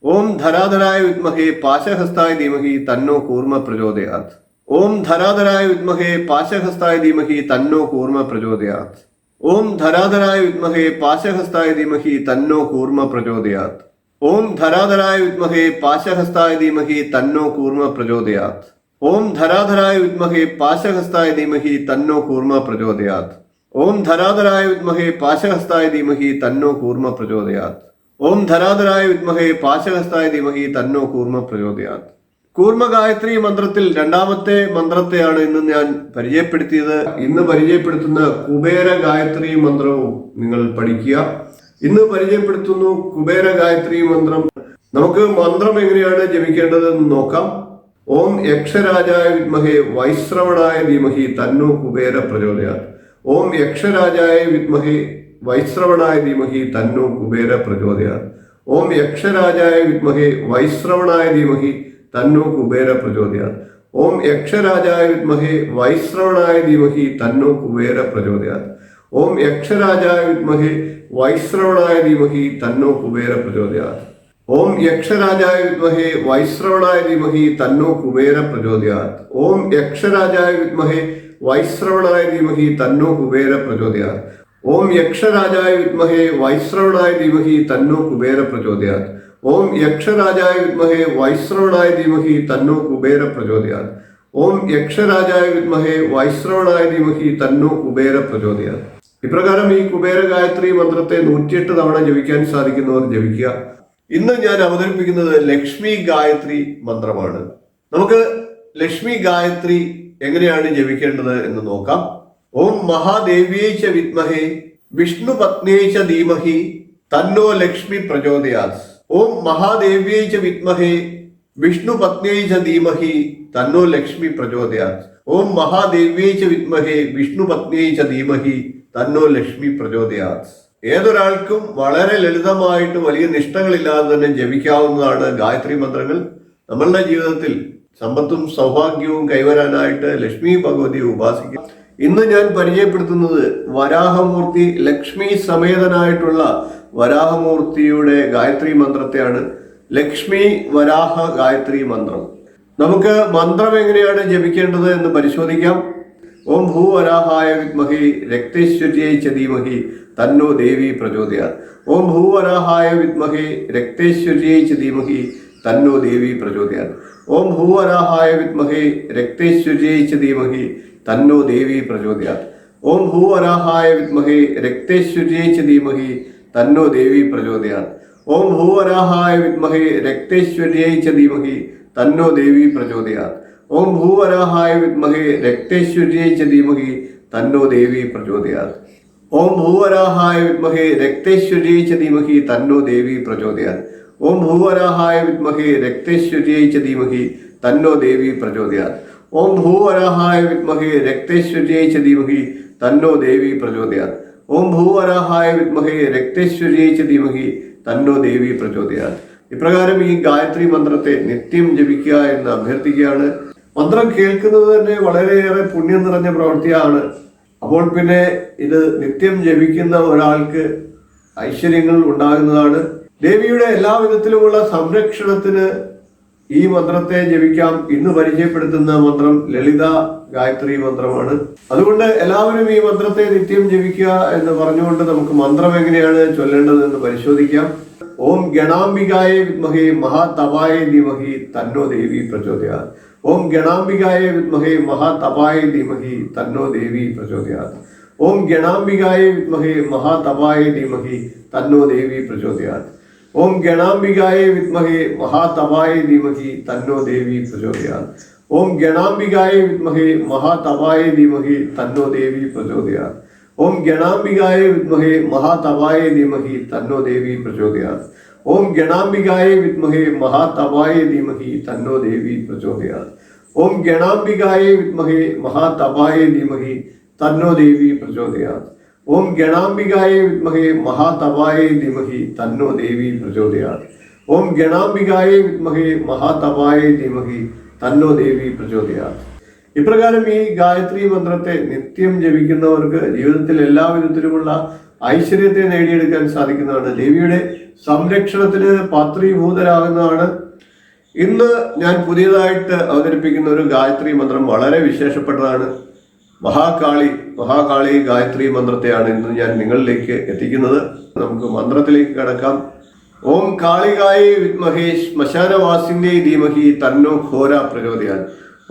ഓം ധരാധരായ വിദ്മഹേ പാശഹസ്തായ ധീമഹി തന്നോ കൂർമ്മ പ്രചോദയാത്. ഓം ധരാധരായ വിദ്മഹേ പാശഹസ്തായ ധീമഹി തന്നോ കൂർമ്മ പ്രചോദയാത്. ഓം ധരാധരായ വിദ്മഹേ പാശഹസ്തായ ധീമഹി തന്നോ കൂർമ്മ പ്രചോദയാത്. ഓം ധരാധരായ വിദ്മഹേ പാശഹസ്തായ ധീമഹി തന്നോ കൂർമ്മ പ്രചോദയാത്. ഓം ധരാധരായ വിദ്മഹേ പാശഹസ്തായ ധീമഹി തന്നോ കൂർമ്മ പ്രചോദയാത്. ഓം ധരാധരായ വിദ്മഹേ പാശഹസ്തായ ധീമഹി തന്നോ കൂർമ്മ പ്രചോദയാത്. ഓം ധരാധരായ വിദ്മഹേ പാശഹസ്തായ ധീമഹി തന്നോ കൂർമ്മ പ്രചോദയാത്. കൂർമ്മ ഗായത്രി മന്ത്രത്തിൽ രണ്ടാമത്തെ മന്ത്രത്തെയാണ് ഇന്ന് ഞാൻ പരിചയപ്പെടുത്തിയത്. ഇന്ന് പരിചയപ്പെടുത്തുന്ന കുബേര ഗായത്രി മന്ത്രവും നിങ്ങൾ പഠിക്കുക. ഇന്ന് പരിചയപ്പെടുത്തുന്നു കുബേര ഗായത്രി മന്ത്രം. നമുക്ക് മന്ത്രം എങ്ങനെയാണ് ജപിക്കേണ്ടതെന്ന് നോക്കാം. ഓം യക്ഷരാജായ വിദ്മഹേ വൈശ്രവണായ ധീമഹി തന്നോ കുബേര പ്രചോദയാത്. ഓം യക്ഷരാജായ വിദ്മഹേ വൈശ്രവണായ ധീമഹി തന്നോ കുബേര പ്രചോദയാത്. ഓം യക്ഷരാജായ വിദ്മഹേ വൈശ്രവണായ ധീമഹി തന്നോ കുബേര പ്രചോദയാത്. ഓം യക്ഷരാജായ വിദ്മഹേ വൈശ്രവണായ ധീമഹി തന്നോ കുബേര പ്രചോദയാത്. ഓം യക്ഷരാജായ വിദ്മഹേ വൈശ്രവണായ ധീമഹി തന്നോ കുബേര പ്രചോദയാത്. ഓം യക്ഷരാജായ വിദ്മഹേ വൈശ്രവണായ ധീമഹി തന്നോ കുബേര പ്രചോദയാത്. ഓം യക്ഷരാജായ വിദ്മഹേ വൈശ്രവണായ ധീമഹി തന്നോ കുബേര പ്രചോദയാത്. ഓം യക്ഷരാജായ വിദ്മഹേ വൈശ്രവണായ ധീമഹി തന്നോ കുബേര പ്രചോദയാത്. ഓം യക്ഷരാജായ വിദ്മഹേ വൈശ്രവണായ ധീമഹി തന്നോ കുബേര പ്രചോദയാത്. ഓം യക്ഷരാജായ വിദ്മഹേ വൈശ്രവണായ ധീമഹി തന്നോ കുബേര പ്രചോദയാത്. ഇപ്രകാരം ഈ കുബേര ഗായത്രി മന്ത്രത്തെ 108 തവണ ജപിക്കാൻ സാധിക്കുന്നവർ ജപിക്കുക. ഇന്ന് ഞാൻ അവതരിപ്പിക്കുന്നത് ലക്ഷ്മി ഗായത്രി മന്ത്രമാണ്. നമുക്ക് ലക്ഷ്മി ഗായത്രി എങ്ങനെയാണ് ജപിക്കേണ്ടത് എന്ന് നോക്കാം. ഓം മഹാദേവ്യൈ ച വിദ്മഹേ വിഷ്ണു പത്ന്യൈ ച ധീമഹി തന്നോ ലക്ഷ്മി പ്രചോദയാത്. ഓം മഹാദേവ്യൈ ച വിദ്മഹേ വിഷ്ണു പത്ന്യൈ ച ധീമഹി തന്നോ ലക്ഷ്മി പ്രചോദയാത്. ഓം മഹാദേവ്യൈ ച വിദ്മഹേ വിഷ്ണു പത്ന്യൈ ച ധീമഹി തന്നോ ലക്ഷ്മി പ്രചോദയാത്. ഏതൊരാൾക്കും വളരെ ലളിതമായിട്ട് വലിയ നിഷ്ഠകളില്ലാതെ തന്നെ ജപിക്കാവുന്നതാണ് ഗായത്രി മന്ത്രങ്ങൾ. നമ്മളുടെ ജീവിതത്തിൽ സമ്പത്തും സൗഭാഗ്യവും കൈവരാനായിട്ട് ലക്ഷ്മി ഭഗവതിയെ ഉപാസിക്കുക. ഇന്ന് ഞാൻ പരിചയപ്പെടുത്തുന്നത് വരാഹമൂർത്തി ലക്ഷ്മി സമേതനായിട്ടുള്ള വരാഹമൂർത്തിയുടെ ഗായത്രി മന്ത്രത്തെയാണ്. ലക്ഷ്മി വരാഹ ഗായത്രി മന്ത്രം. നമുക്ക് മന്ത്രം എങ്ങനെയാണ് ജപിക്കേണ്ടത് എന്ന് പരിശോധിക്കാം. ഓം ഭൂവരാഹായ വിദ്മഹേ രക്തേശ്വര്यै ച ധീമഹി തന്നോ ദേവി പ്രചോദയാത്. ഓം ഭൂവരാഹായ വിദ്മഹേ രക്തേശ്വര്यै ച ധീമഹി തന്നോ ദേവി പ്രചോദയാത്. ഓം ഭൂവരാഹായ വിദ്മഹേ രക്തേശ്വര്यै ച ധീമഹി തന്നോ ദേവി പ്രചോദയാത്. ഓം ഭൂവരാഹായ വിദ്മഹേ രക്തേശ്വര്यै ച ധീമഹി തന്നോ ദേവി പ്രചോദയാത്. ഓം ഭൂവരാഹായ വിദ്മഹേ രക്തേശ്വര്यै ച ധീമഹി തന്നോ ദേവി പ്രചോദയാത്. ഓം ഭൂവരാഹായ വിദ്മഹേ രക്തേശ്വര്यै ച ധീമഹി തന്നോ ദേവി പ്രചോദയാത്. ഓം ഭൂവരാഹായ വിദ്മഹേ രക്തേശ്വര്यै ച ധീമഹി തന്നോ ദേവി പ്രചോദയാത്. ഓം ഭൂവരാഹായ വിദ്മഹേ രക്തേശ്വര്यै ച ധീമഹി തന്നോ ദേവി പ്രചോദയാത്. ഓം ഭൂവരാഹായ വിദ്മഹേ രക്തേശ്വര്यै ച ധീമഹി തന്നോ ദേവി പ്രചോദയാത്. ഓം ഭൂവരാഹായ വിദ്മഹേ രക്തേശ്വര്यै ച ധീമഹി തന്നോ ദേവി പ്രചോദയാത്. ഇപ്രകാരം ഈ ഗായത്രി മന്ത്രത്തെ നിത്യം ജപിക്കുക എന്ന് അഭ്യർത്ഥിക്കുകയാണ്. മന്ത്രം കേൾക്കുന്നത് തന്നെ വളരെയേറെ പുണ്യം നിറഞ്ഞ പ്രവൃത്തിയാണ്. അപ്പോൾ പിന്നെ ഇത് നിത്യം ജപിക്കുന്ന ഒരാൾക്ക് ഐശ്വര്യങ്ങൾ ഉണ്ടാകുന്നതാണ്. ദേവിയുടെ എല്ലാ വിധത്തിലുമുള്ള സംരക്ഷണത്തിന് ഈ മന്ത്രത്തെ ജപിക്കാം. ഇന്ന് പരിചയപ്പെടുത്തുന്ന മന്ത്രം ലളിത ഗായത്രി മന്ത്രമാണ്. അതുകൊണ്ട് എല്ലാവരും ഈ മന്ത്രത്തെ നിത്യം ജപിക്കുക എന്ന് പറഞ്ഞുകൊണ്ട് നമുക്ക് മന്ത്രം എങ്ങനെയാണ് ചൊല്ലേണ്ടതെന്ന് പരിശോധിക്കാം. ഓം ഗണാംബികായ വിദ്മഹേ മഹാതപായ ധീമഹി തന്നോ ദേവി പ്രചോദയാത്. ഓം ഗണാംബികായ വിദ്മഹേ മഹാതപായ ധീമഹി തന്നോ ദേവി പ്രചോദയാത്. ഓം ഗണാംബികായ വിദ്മഹേ മഹാതപായ ധീമഹി തന്നോ ദേവി പ്രചോദയാത്. ഓം ഗണാംബികായ വിദ്മഹേ മഹാതപായ ധീമഹി തന്നോ ദേവി പ്രചോദയാത്. ഓം ഗണാംബികായ വിദ്മഹേ മഹാതപായ ധീമഹി തന്നോ ദേവി പ്രചോദയാത്. ഓം ഗണാംബികായ വിദ്മഹേ മഹാതപായ ധീമഹി തന്നോ ദേവി പ്രചോദയാത്. ഓം ഗണാംബികായ വിദ്മഹേ മഹാതപായ ധീമഹി തന്നോ ദേവി പ്രചോദയാത്. ഓം ഗണാംബികായ വിദ്മഹേ മഹാതപായ ധീമഹി തന്നോ ദേവി പ്രചോദയാത്. ഓം ഗണാംബികായ വിദ്മഹേ മഹാതപായ ധീമഹി തന്നോ ദേവി പ്രചോദയാത്. ഓം ഗണാംബികായ വിദ്മഹേ മഹാതപായ ധീമഹി തന്നോ ദേവി പ്രചോദയാത്. ഇപ്രകാരം ഈ ഗായത്രി മന്ത്രത്തെ നിത്യം ജപിക്കുന്നവർക്ക് ജീവിതത്തിൽ എല്ലാ വിധത്തിലുമുള്ള ഐശ്വര്യത്തെ നേടിയെടുക്കാൻ സാധിക്കുന്നതാണ്. ദേവിയുടെ സംരക്ഷണത്തിന് പാത്രീഭൂതരാകുന്നതാണ്. ഇന്ന് ഞാൻ പുതിയതായിട്ട് അവതരിപ്പിക്കുന്ന ഒരു ഗായത്രി മന്ത്രം വളരെ വിശേഷപ്പെട്ടതാണ്. മഹാകാളി ഗായത്രി മന്ത്രത്തെയാണ് ഇന്ന് ഞാൻ നിങ്ങളിലേക്ക് എത്തിക്കുന്നത്. നമുക്ക് മന്ത്രത്തിലേക്ക് കടക്കാം. ഓം കാളികായ വിദ്മഹേ ശ്മശാനവാസിന്യേ ധീമഹി തന്നോ ഘോര പ്രചോദയാത്.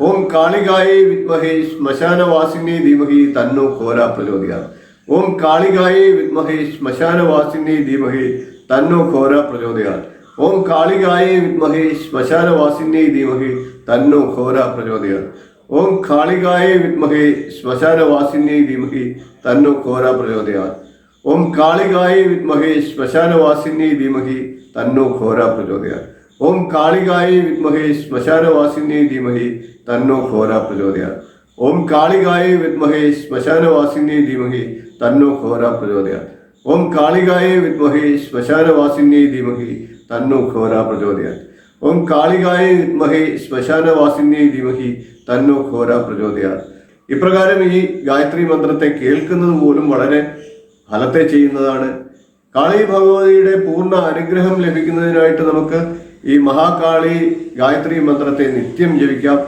ഓം കാളികായ വിദ്മഹേ ശ്മശാനവാസിന്യേ ധീമഹി തന്നോ ഘോര പ്രചോദയാത്. ഓം കാളികായ വിദ്മഹേ ശ്മശാനവാസിന്യേ ധീമഹി തന്നോ ഘോര പ്രചോദയാത്. ഓം കാളികായ വിദ്മഹേ ശ്മശാനവാസിന്യേ ധീമഹി തന്നോ ഘോര പ്രചോദയാത്. ഓം കാളികായ വിദ്മഹേ ശ്മശാനവാസിന്യേ ധീമഹി തന്നോ ഘോര പ്രചോദയാത്. ഓം കാളികായ വിദ്മഹേ ശ്മശാനവാസിന്യേ ധീമഹി തന്നോ ഘോര പ്രചോദയാത്. ഓം കാളികായ വിദ്മഹേ ശ്മശാനവാസിന്യേ ധീമഹി തന്നോ ഘോര പ്രചോദയാത്. ഓം കാളികായ വിദ്മഹേ ശ്മശാനവാസിന്യേ ധീമഹി തന്നോ ഘോര പ്രചോദയാത്. ഓം കാളികായ വിദ്മഹേ ശ്മശാനവാസിന്യേ ധീമഹി തന്നോ ഘോര പ്രചോദയാത്. ഓം കാളികായ വിദ്മഹേ ശ്മശാനവാസിന്യേ ധീമഹി തന്നോ ഘോര പ്രചോദയാത്. ഇപ്രകാരം ഈ ഗായത്രി മന്ത്രത്തെ കേൾക്കുന്നത് പോലും വളരെ ഫലത്തെ ചെയ്യുന്നതാണ്. കാളി ഭഗവതിയുടെ പൂർണ്ണ അനുഗ്രഹം ലഭിക്കുന്നതിനായിട്ട് നമുക്ക് ഈ മഹാകാളി ഗായത്രി മന്ത്രത്തെ നിത്യം ജപിക്കാം.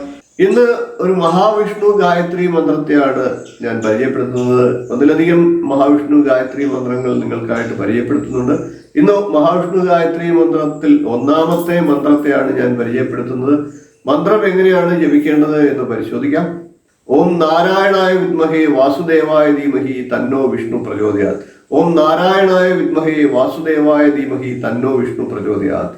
ഇന്ന് ഒരു മഹാവിഷ്ണു ഗായത്രി മന്ത്രത്തെയാണ് ഞാൻ പരിചയപ്പെടുത്തുന്നത്. ഒന്നിലധികം മഹാവിഷ്ണു ഗായത്രി മന്ത്രങ്ങൾ നിങ്ങൾക്കായിട്ട് പരിചയപ്പെടുത്തുന്നുണ്ട്. ഇന്ന് മഹാവിഷ്ണു ഗായത്രി മന്ത്രത്തിൽ ഒന്നാമത്തെ മന്ത്രത്തെയാണ് ഞാൻ പരിചയപ്പെടുത്തുന്നത്. മന്ത്രം എങ്ങനെയാണ് ജപിക്കേണ്ടത് എന്ന് പരിശോധിക്കാം. ഓം നാരായണായ വിദ്മഹേ വാസുദേവായ ധീമഹി തന്നോ വിഷ്ണു പ്രചോദയാത്. ഓം നാരായണായ വിദ്മഹേ വാസുദേവായ ധീമഹി തന്നോ വിഷ്ണു പ്രചോദയാത്.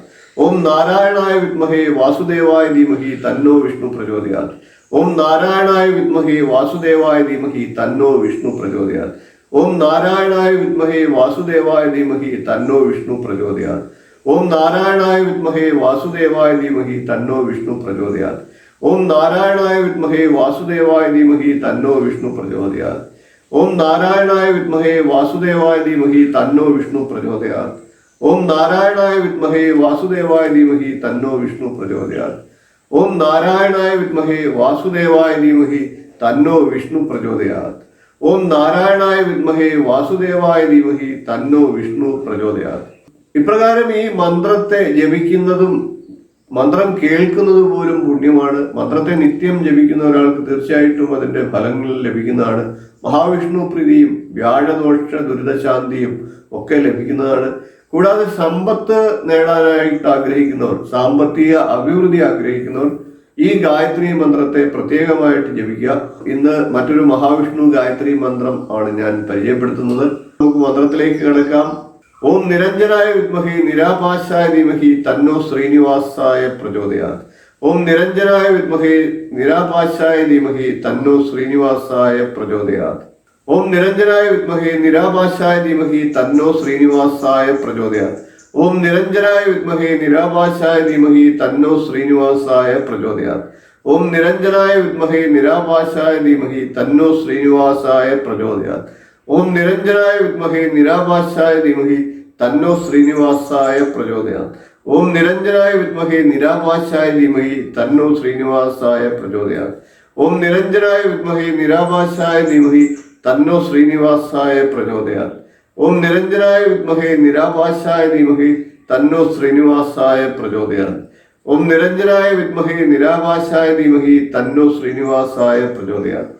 ഓം നാരായണായ വിദ്മഹേ വാസുദേവായ ധീമഹി തന്നോ വിഷ്ണു പ്രചോദയാത്. ഓം നാരായണായ വിദ്മഹേ വാസുദേവായ ധീമഹി തന്നോ വിഷ്ണു പ്രചോദയാത്. ഓം നാരായണായ വിദ്മഹേ വാസുദേവായ ധീമഹി തന്നോ വിഷ്ണു പ്രചോദയാത്. ഓം നാരായണായ വിദ്മഹേ വാസുദേവായ ധീമഹി തന്നോ വിഷ്ണു പ്രചോദയാത്. ഓം നാരായണായ വിദ്മഹേ വാസുദേവായ ധീമഹി തന്നോ വിഷ്ണു പ്രചോദയാത്. ഓം നാരായണായ വിദ്മഹേ വാസുദേവായ ധീമഹി തന്നോ വിഷ്ണു പ്രചോദയാത്. ഓം നാരായണായ വിദ്മഹേ വാസുദേവായ ധീമഹി തന്നോ വിഷ്ണു പ്രചോദയാത്. ഓം നാരായണായ വിദ്മഹേ വാസുദേവായ ധീമഹി തന്നോ വിഷ്ണു പ്രചോദയാത്. ഓം നാരായണായ വിദ്മഹേ വാസുദേവായ ധീമഹി തന്നോ വിഷ്ണു പ്രചോദയാത്. ഇപ്രകാരം ഈ മന്ത്രത്തെ ജപിക്കുന്നതും മന്ത്രം കേൾക്കുന്നത് പോലും പുണ്യമാണ്. മന്ത്രത്തെ നിത്യം ജപിക്കുന്ന ഒരാൾക്ക് തീർച്ചയായിട്ടും അതിന്റെ ഫലങ്ങൾ ലഭിക്കുന്നതാണ്. മഹാവിഷ്ണു പ്രീതിയും വ്യാഴദോഷ ദുരിതശാന്തിയും ഒക്കെ ലഭിക്കുന്നതാണ്. കൂടാതെ സമ്പത്ത് നേടാനായിട്ട് ആഗ്രഹിക്കുന്നവർ, സാമ്പത്തിക അഭിവൃദ്ധി ആഗ്രഹിക്കുന്നവർ ഈ ഗായത്രി മന്ത്രത്തെ പ്രത്യേകമായിട്ട് ജപിക്കുക. ഇന്ന് മറ്റൊരു മഹാവിഷ്ണു ഗായത്രി മന്ത്രം ആണ് ഞാൻ പരിചയപ്പെടുത്തുന്നത്. നമുക്ക് മന്ത്രത്തിലേക്ക് കിടക്കാം. ഓം നിരഞ്ജനായ വിദ്മഹേ നിരാപാശായ ധീമഹി തന്നോ ശ്രീനിവാസായ പ്രചോദയാത്. ഓം നിരഞ്ജനായ വിദ്മഹേ നിരാപാശായ ധീമഹി തന്നോ ശ്രീനിവാസായ പ്രചോദയാത്. ഓം നിരഞ്ജനായ വിദ്മഹേ നിരാപാശായ ധീമഹി തന്നോ ശ്രീനിവാസായ പ്രചോദയാത്. ഓം നിരഞ്ജനായ വിദ്മഹേ നിരാപാശായ ധീമഹി തന്നോ ശ്രീനിവാസായ പ്രചോദയാത്. ഓം നിരഞ്ജനായ വിദ്മഹേ നിരാഭാസായ ധീമഹി തന്നോ ശ്രീനിവാസായ പ്രചോദയാത്. ഓം നിരഞ്ജനായ വിദ്മഹേ നിരാഭാസായ ധീമഹി തന്നോ ശ്രീനിവാസായ പ്രചോദയാത്. ഓം നിരഞ്ജനായ വിദ്മഹേ നിരാഭാസായ ധീമഹി തന്നോ ശ്രീനിവാസായ പ്രചോദയാത്. ഓം നിരഞ്ജനായ വിദ്മഹേ നിരാഭാസായ ധീമഹി തന്നോ ശ്രീനിവാസായ പ്രചോദയാത്. ഓം നിരഞ്ജനായ വിദ്മഹേ നിരാഭാസായ ധീമഹി തന്നോ ശ്രീനിവാസായ പ്രചോദയാത്. ഓം നിരഞ്ജനായ വിദ്മഹേ നിരാഭാസായ ധീമഹി തന്നോ ശ്രീനിവാസായ പ്രചോദയാത്.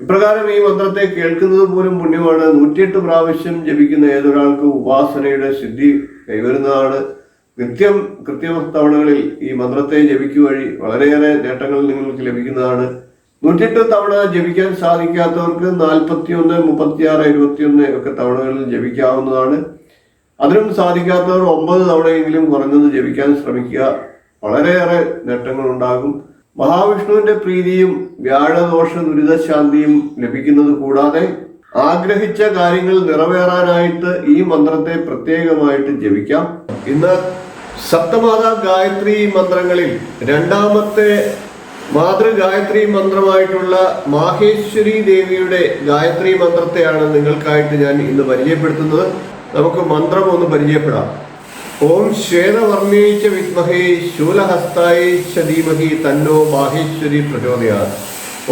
ഇപ്രകാരം ഈ മന്ത്രത്തെ കേൾക്കുന്നത് പോലും പുണ്യമാണ്. 108 പ്രാവശ്യം ജപിക്കുന്ന ഏതൊരാൾക്കും ഉപാസനയുടെ സിദ്ധി കൈവരുന്നതാണ്. നിത്യം കൃത്യതവണകളിൽ ഈ മന്ത്രത്തെ ജപിക്കുക വഴി വളരെയേറെ നേട്ടങ്ങൾ നിങ്ങൾക്ക് ലഭിക്കുന്നതാണ്. 108 തവണ ജപിക്കാൻ സാധിക്കാത്തവർക്ക് 41, 36, 21 ഒക്കെ തവണകളിൽ ജപിക്കാവുന്നതാണ്. അതിനും സാധിക്കാത്തവർ 9 തവണയെങ്കിലും കുറഞ്ഞത് ജപിക്കാൻ ശ്രമിക്കുക. വളരെയേറെ നേട്ടങ്ങൾ ഉണ്ടാകും. മഹാവിഷ്ണുവിന്റെ പ്രീതിയും വ്യാഴദോഷ ദുരിതശാന്തിയും ലഭിക്കുന്നത് കൂടാതെ ആഗ്രഹിച്ച കാര്യങ്ങൾ നിറവേറാനായിട്ട് ഈ മന്ത്രത്തെ പ്രത്യേകമായിട്ട് ജപിക്കാം. ഇന്ന് സപ്തമാതാ ഗായത്രി മന്ത്രങ്ങളിൽ രണ്ടാമത്തെ മാതൃഗായത്രി മന്ത്രമായിട്ടുള്ള മാഹേശ്വരി ദേവിയുടെ ഗായത്രി മന്ത്രത്തെയാണ് നിങ്ങൾക്കായിട്ട് ഞാൻ ഇന്ന് പരിചയപ്പെടുത്തുന്നത്. നമുക്ക് മന്ത്രം ഒന്ന് പരിചയപ്പെടാം. ഓം ശ്വേതവർണ്ണേച്ച വിദ്മഹേ ശൂലഹസ്തായേച്ച ധീമഹി തന്നോ മാഹേശ്വരി പ്രചോദയാത്.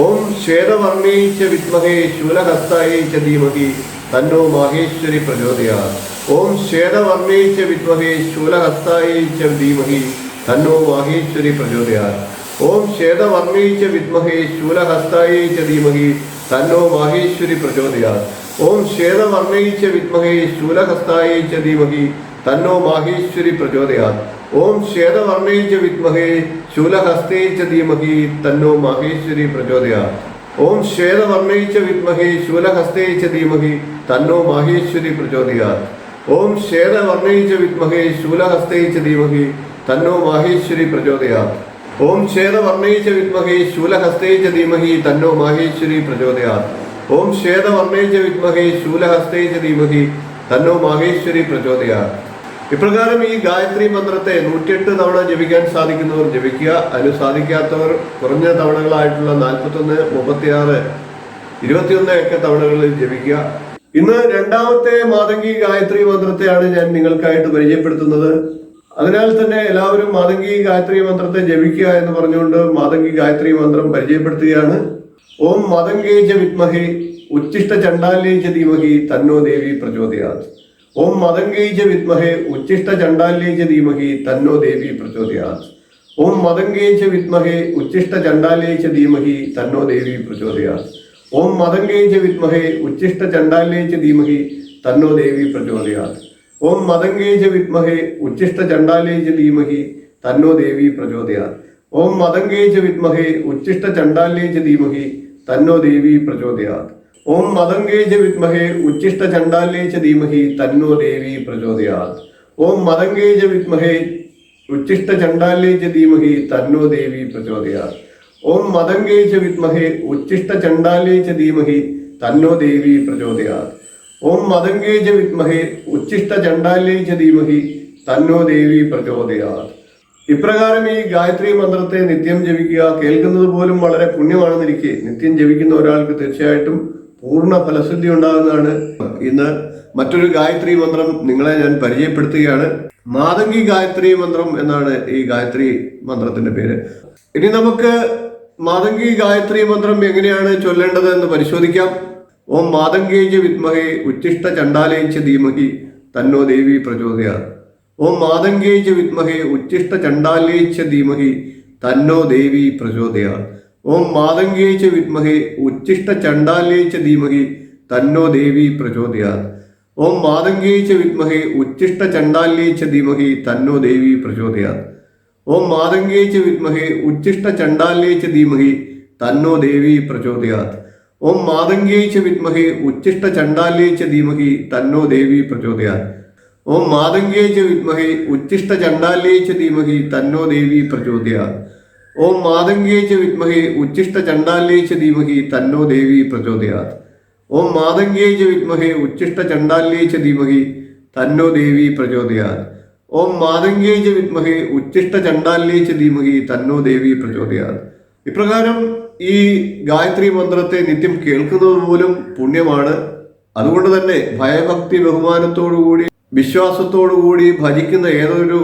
ഓം ശ്വേതവർണ്ണേച്ച വിദ്മഹേ ശൂലഹസ്തായേച്ച ധീമഹി തന്നോ മാഹേശ്വരി പ്രചോദയാത്. ഓം ശ്വേതവർണ്ണേച്ച വിദ്മഹേ ശൂലഹസ്തായേച്ച ധീമഹി തന്നോ മാഹേശ്വരി പ്രചോദയാത്. ഓം ശ്വേതവർണ്ണേച്ച വിദ്മഹേ ശൂലഹസ്തായേച്ച ധീമഹി തന്നോ മാഹേശ്വരി പ്രചോദയാത്. ഓം ശ്വേതവർണ്ണേച്ച വിദ്മഹേ ശൂലഹസ്തായേച്ച ധീമഹി തന്നോ മാഹേശ്വരി പ്രചോദയാത്. ഓം ശ്വേതവർണ്ണേച്ച വിദ്മഹേ ശൂലഹസ്തേച്ച ധീമഹി തന്നോ മാഹേശ്വരി പ്രചോദയാത്. ഓം ശ്വേതവർണ്ണേച്ച വിദ്മഹേ ശൂലഹസ്തേച്ച ധീമഹി തന്നോ മാഹേശ്വരി പ്രചോദയാത്. ഓം ശ്വേതവർണ്ണേച്ച വിദ്മഹേ ശൂലഹസ്തേച്ച ധീമഹി തന്നോ മാഹേശ്വരി പ്രചോദയാത്. ഓം ശ്വേതവർണ്ണേച്ച വിദ്മഹേ ശൂലഹസ്തേച്ച ധീമഹി തന്നോ മാഹേശ്വരി പ്രചോദയാത്. ഓം ശ്വേതവർണ്ണേച്ച വിദ്മഹേ ശൂലഹസ്തേച്ച ധീമഹി തന്നോ മാഹേശ്വരി പ്രചോദയാത്. ഇപ്രകാരം ഈ ഗായത്രി മന്ത്രത്തെ 108 തവണ ജപിക്കാൻ സാധിക്കുന്നവർ ജപിക്കുക. അതിന് സാധിക്കാത്തവർ കുറഞ്ഞ തവണകളായിട്ടുള്ള 41, 36, 21 ഒക്കെ തവണകളിൽ ജപിക്കുക. ഇന്ന് രണ്ടാമത്തെ മാതംഗി ഗായത്രി മന്ത്രത്തെയാണ് ഞാൻ നിങ്ങൾക്കായിട്ട് പരിചയപ്പെടുത്തുന്നത്. അതിനാൽ തന്നെ എല്ലാവരും മാതംഗി ഗായത്രി മന്ത്രത്തെ ജപിക്കുക എന്ന് പറഞ്ഞുകൊണ്ട് മാതംഗി ഗായത്രി മന്ത്രം പരിചയപ്പെടുത്തുകയാണ്. ഓം മാതംഗേജ വിദ്മഹേ ഉച്ഛിഷ്ട ചണ്ഡാലേജ ധീമഹി തന്നോ ദേവി പ്രചോദയാത്. ഓം മതംഗേജ വിദ്മഹേ ഉച്ഛിഷ്ട ചണ്ഡാലേജ ധീമഹി തന്നോ ദേവി പ്രചോദയാത്. ഓം മതംഗേജ വിദ്മഹേ ഉച്ഛിഷ്ട ചണ്ഡാലേജ ധീമഹി തന്നോ ദേവി പ്രചോദയാത്. ഓം മതംഗേജ വിദ്മഹേ ഉച്ഛിഷ്ട ചണ്ഡാലേജ ധീമഹി തന്നോ ദേവി പ്രചോദയാത്. ഓം മതംഗേജ വിദ്മഹേ ഉച്ഛിഷ്ട ചണ്ഡാലേജ ധീമഹി തന്നോ ദേവി പ്രചോദയാത്. ഓം മതംഗേജ വിദ്മഹേ ഉച്ഛിഷ്ട ചണ്ഡാലേജ ധീമഹി തന്നോ ദേവി പ്രചോദയാത്. ഓം മതംഗേജ വിദ്മഹേ ഉച്ഛിഷ്ട ചണ്ഡാലേജ ധീമഹി തന്നോ ദേവി പ്രചോദയാത്. ഓം മതംഗേജ വിദ്മഹേ ഉച്ഛിഷ്ട ചണ്ഡാലേജ ധീമഹി തന്നോ ദേവി പ്രചോദയാത്. ഓം മതംഗേജ വിദ്മഹേ ഉച്ഛിഷ്ട ചണ്ഡാലേജ ധീമഹി തന്നോ ദേവി പ്രചോദയാത്. ഓം മതംഗേജ വിദ്മഹേ ഉച്ഛിഷ്ട ചണ്ഡാലേജ ധീമഹി തന്നോ ദേവി പ്രചോദയാത്. ഇപ്രകാരം ഈ ഗായത്രി മന്ത്രത്തെ നിത്യം ജപിക്കുക. കേൾക്കുന്നത് പോലും വളരെ പുണ്യമാണെന്നിരിക്കെ നിത്യം ജപിക്കുന്ന ഒരാൾക്ക് തീർച്ചയായിട്ടും പൂർണ്ണ ഫലസിദ്ധി ഉണ്ടാകുന്നതാണ്. ഇന്ന് മറ്റൊരു ഗായത്രി മന്ത്രം നിങ്ങളെ ഞാൻ പരിചയപ്പെടുത്തുകയാണ്. മാതംഗി ഗായത്രി മന്ത്രം എന്നാണ് ഈ ഗായത്രി മന്ത്രത്തിന്റെ പേര്. ഇനി നമുക്ക് മാതംഗി ഗായത്രി മന്ത്രം എങ്ങനെയാണ് ചൊല്ലേണ്ടത് എന്ന് പരിശോധിക്കാം. ഓം മാതംഗേജ വിദ്മഹേ ഉച്ഛിഷ്ട ചണ്ഡാലേജ ധീമഹി തന്നോ ദേവി പ്രചോദയാത്. ഓം മാതംഗേജ വിദ്മഹേ ഉച്ഛിഷ്ട ചണ്ഡാലേജ ധീമഹി തന്നോ ദേവി പ്രചോദയാത്. ഓം മാതംഗേജ വിദ്മഹേ ഉച്ഛിഷ്ട ചണ്ഡാലേജ ധീമഹി തന്നോ ദേവി പ്രചോദയാത്. ഓം മാതംഗേജ വിദ്മഹേ ഉച്ഛിഷ്ട ചണ്ഡാലേജ ധീമഹി തന്നോ ദേവി പ്രചോദയാത്. ഓം മാതംഗേജ വിദ്മഹേ ഉച്ഛിഷ്ട ചണ്ഡാലേജ ധീമഹി തന്നോ ദേവി പ്രചോദയാത്. ഓം മാതംഗേജ വിദ്മഹേ ഉച്ഛിഷ്ട ചണ്ഡാലേജ ധീമഹി തന്നോ ദേവി പ്രചോദയാത്. ഓം മാതംഗേജ വിദ്മഹേ ഉച്ഛിഷ്ട ചണ്ഡാലേജ ധീമഹി തന്നോ ദേവി പ്രചോദയാത്. ഓം മാതംഗേജ വിദ്മഹേ ഉച്ഛിഷ്ട ചണ്ഡാലേജ ധീമഹി തന്നോ ദേവി പ്രചോദയാത്. ഓം മാതംഗേജ വിദ്മഹേ ഉച്ഛിഷ്ട ചണ്ഡാലേജ ധീമഹി തന്നോ ദേവി പ്രചോദയാത്. ഓം മാതംഗേജ വിദ്മഹേ ഉച്ഛിഷ്ട ചണ്ഡാലേജ ധീമഹി തന്നോ ദേവി പ്രചോദയാത്. ഇപ്രകാരം ഈ ഗായത്രി മന്ത്രത്തെ നിത്യം കേൾക്കുന്നത് പോലും പുണ്യമാണ്. അതുകൊണ്ട് തന്നെ ഭയഭക്തി ബഹുമാനത്തോടുകൂടി വിശ്വാസത്തോടുകൂടി ഭജിക്കുന്ന ഏതൊരു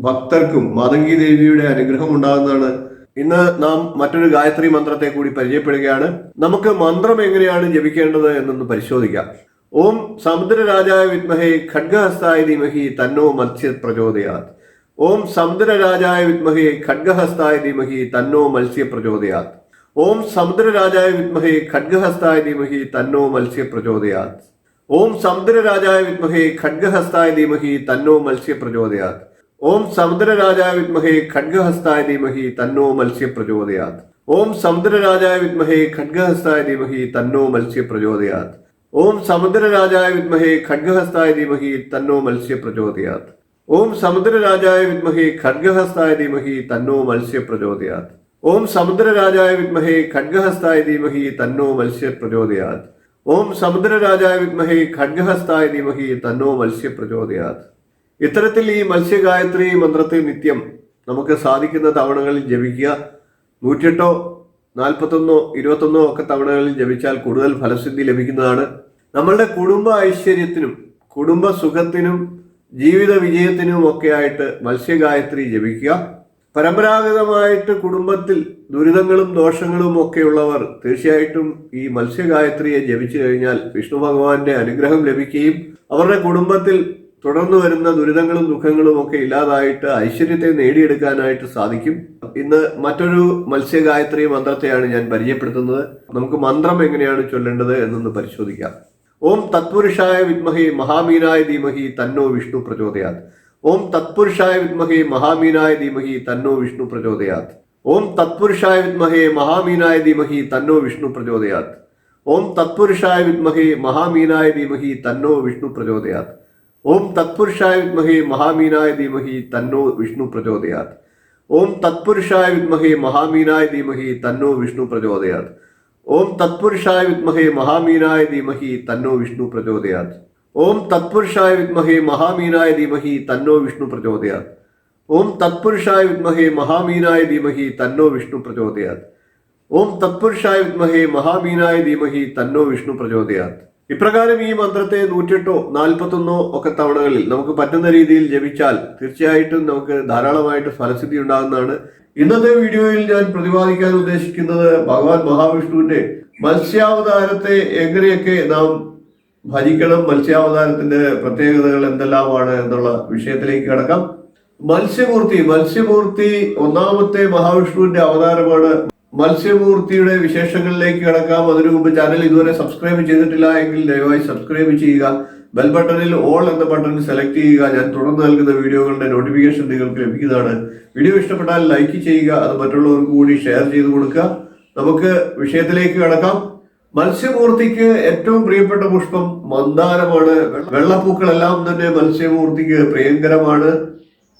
ഭക്തർക്കും മാതംഗി ദേവിയുടെ അനുഗ്രഹം ഉണ്ടാകുന്നതാണ്. ഇന്ന് നാം മറ്റൊരു ഗായത്രി മന്ത്രത്തെ കൂടി പരിചയപ്പെടുകയാണ്. നമുക്ക് മന്ത്രം എങ്ങനെയാണ് ജപിക്കേണ്ടത് എന്നൊന്ന് പരിശോധിക്കാം. ഓം സമുദ്രരാജായ വിദ്മഹേ ഖഡ്ഗഹസ്തായ ധീമഹി തന്നോ മത്സ്യ പ്രചോദയാത്. ഓം സമുദ്രരാജായ വിദ്മഹേ ഖഡ്ഗഹസ്തായ ധീമഹി തന്നോ മത്സ്യ പ്രചോദയാത്. ഓം സമുദ്രരാജായ വിദ്മഹേ ഖഡ്ഗഹസ്തായ ധീമഹി തന്നോ മത്സ്യ പ്രചോദയാത്. ഓം സമുദ്രരാജായ വിദ്മഹേ ഖഡ്ഗഹസ്തായ ധീമഹി തന്നോ മത്സ്യ പ്രചോദയാത്. ഓം സമുദ്രരാജായ വിദ്മഹേ ഖഡ്ഗഹസ്തായ ധീമഹി തന്നോ മത്സ്യ പ്രചോദയാത്. ഓം സമുദ്രരാജായ വിദ്മഹേ ഖഡ്ഗഹസ്തായ ധീമഹി തന്നോ മത്സ്യ പ്രചോദയാത്. ഓം സമുദ്രരാജായ വിദ്മഹേ ഖഡ്ഗഹസ്തായ ധീമഹി തന്നോ മത്സ്യ പ്രചോദയാത്. ഓം സമുദ്രരാജായ വിദ്മഹേ ഖഡ്ഗഹസ്തായ ധീമഹി തന്നോ മത്സ്യ പ്രചോദയാത്. ഓം സമുദ്രരാജായ വിദ്മഹേ ഖഡ്ഗഹസ്തായ ധീമഹി തന്നോ മത്സ്യ പ്രചോദയാത്. ഓം സമുദ്രരാജായ വിദ്മഹേ ഖഡ്ഗഹസ്തായ ധീമഹി തന്നോ മത്സ്യ പ്രചോദയാത്. ഇത്തരത്തിൽ ഈ മത്സ്യഗായത്രി മന്ത്രത്തെ നിത്യം നമുക്ക് സാധിക്കുന്ന തവണകളിൽ ജപിക്കുക. 108, 41, 21 ഒക്കെ തവണകളിൽ ജപിച്ചാൽ കൂടുതൽ ഫലസിദ്ധി ലഭിക്കുന്നതാണ്. നമ്മളുടെ കുടുംബ ഐശ്വര്യത്തിനും കുടുംബ സുഖത്തിനും ജീവിത വിജയത്തിനും ഒക്കെ ആയിട്ട് മത്സ്യഗായത്രി ജപിക്കുക. പരമ്പരാഗതമായിട്ട് കുടുംബത്തിൽ ദുരിതങ്ങളും ദോഷങ്ങളും ഒക്കെ ഉള്ളവർ തീർച്ചയായിട്ടും ഈ മത്സ്യഗായത്രിയെ ജപിച്ചു കഴിഞ്ഞാൽ വിഷ്ണു ഭഗവാന്റെ അനുഗ്രഹം ലഭിക്കുകയും അവരുടെ കുടുംബത്തിൽ തുടർന്നു വരുന്ന ദുരിതങ്ങളും ദുഃഖങ്ങളും ഒക്കെ ഇല്ലാതായിട്ട് ഐശ്വര്യത്തെ നേടിയെടുക്കാനായിട്ട് സാധിക്കും. ഇന്ന് മറ്റൊരു മത്സ്യഗായത്രി മന്ത്രത്തെയാണ് ഞാൻ പരിചയപ്പെടുത്തുന്നത്. നമുക്ക് മന്ത്രം എങ്ങനെയാണ് ചൊല്ലേണ്ടത് എന്നൊന്ന് പരിശോധിക്കാം. ഓം തത്പുരുഷായ വിദ്മഹേ മഹാമീനായ ധീമഹി തന്നോ വിഷ്ണു പ്രചോദയാത്. ഓം തത്പുരുഷായ വിദ്മഹേ മഹാമീനായ ധീമഹി തന്നോ വിഷ്ണു പ്രചോദയാത്. ഓം തത്പുരുഷായ വിദ്മഹേ മഹാമീനായ ധീമഹി തന്നോ വിഷ്ണു പ്രചോദയാത്. ഓം തത്പുരുഷായ വിദ്മഹേ മഹാമീനായ ധീമഹി തന്നോ വിഷ്ണു പ്രചോദയാത്. ഓം തത്പുരുഷായ വിദ്മഹേ മഹാമീനായ ധീമഹി തന്നോ വിഷ്ണു പ്രചോദയാത്. ഓം തത്പുരുഷായ വിദ്മഹേ മഹാമീനായ ധീമഹി തന്നോ വിഷ്ണു പ്രചോദയാത്. ഓം തത്പുരുഷായ വിദ്മഹേ മഹാമീനായ ധീമഹി തന്നോ വിഷ്ണു പ്രചോദയാത്. ഓം തത്പുരുഷായ വിദ്മഹേ മഹാമീനായ ധീമഹി തന്നോ വിഷ്ണു പ്രചോദയാത്. ഓം തത്പുരുഷായ വിദ്മഹേ മഹാമീനായ ധീമഹി തന്നോ വിഷ്ണു പ്രചോദയാത്. ഓം തത്പുരുഷായ വിദ്മഹേ മഹാമീനായ ധീമഹി തന്നോ വിഷ്ണു പ്രചോദയാത്. ഇപ്രകാരം ഈ മന്ത്രത്തെ 108, 41 ഒക്കെ തവണകളിൽ നമുക്ക് പറ്റുന്ന രീതിയിൽ ജപിച്ചാൽ തീർച്ചയായിട്ടും നമുക്ക് ധാരാളമായിട്ട് ഫലസിദ്ധി ഉണ്ടാകുന്നതാണ്. ഇന്നത്തെ വീഡിയോയിൽ ഞാൻ പ്രതിപാദിക്കാൻ ഉദ്ദേശിക്കുന്നത് ഭഗവാൻ മഹാവിഷ്ണുവിന്റെ മത്സ്യാവതാരത്തെ എങ്ങനെയൊക്കെ നാം ഭജിക്കണം, മത്സ്യാവതാരത്തിന്റെ പ്രത്യേകതകൾ എന്തെല്ലാമാണ് എന്നുള്ള വിഷയത്തിലേക്ക് കടക്കാം. മത്സ്യമൂർത്തി ഒന്നാമത്തെ മഹാവിഷ്ണുവിന്റെ അവതാരമാണ്. മത്സ്യമൂർത്തിയുടെ വിശേഷങ്ങളിലേക്ക് കടക്കാം. അതിനു മുമ്പ് ചാനൽ ഇതുവരെ സബ്സ്ക്രൈബ് ചെയ്തിട്ടില്ല എങ്കിൽ ദയവായി സബ്സ്ക്രൈബ് ചെയ്യുക. ബെൽ ബട്ടണിൽ ഓൾ എന്ന ബട്ടൺ സെലക്ട് ചെയ്യുക. ഞാൻ തുടർന്ന് നൽകുന്ന വീഡിയോകളുടെ നോട്ടിഫിക്കേഷൻ നിങ്ങൾക്ക് ലഭിക്കുന്നതാണ്. വീഡിയോ ഇഷ്ടപ്പെട്ടാൽ ലൈക്ക് ചെയ്യുക, അത് മറ്റുള്ളവർക്ക് കൂടി ഷെയർ ചെയ്ത് കൊടുക്കുക. നമുക്ക് വിഷയത്തിലേക്ക് കടക്കാം. മത്സ്യമൂർത്തിക്ക് ഏറ്റവും പ്രിയപ്പെട്ട പുഷ്പം മന്ദാരമാണ്. വെള്ളപ്പൂക്കളെല്ലാം തന്നെ മത്സ്യമൂർത്തിക്ക് പ്രിയങ്കരമാണ്.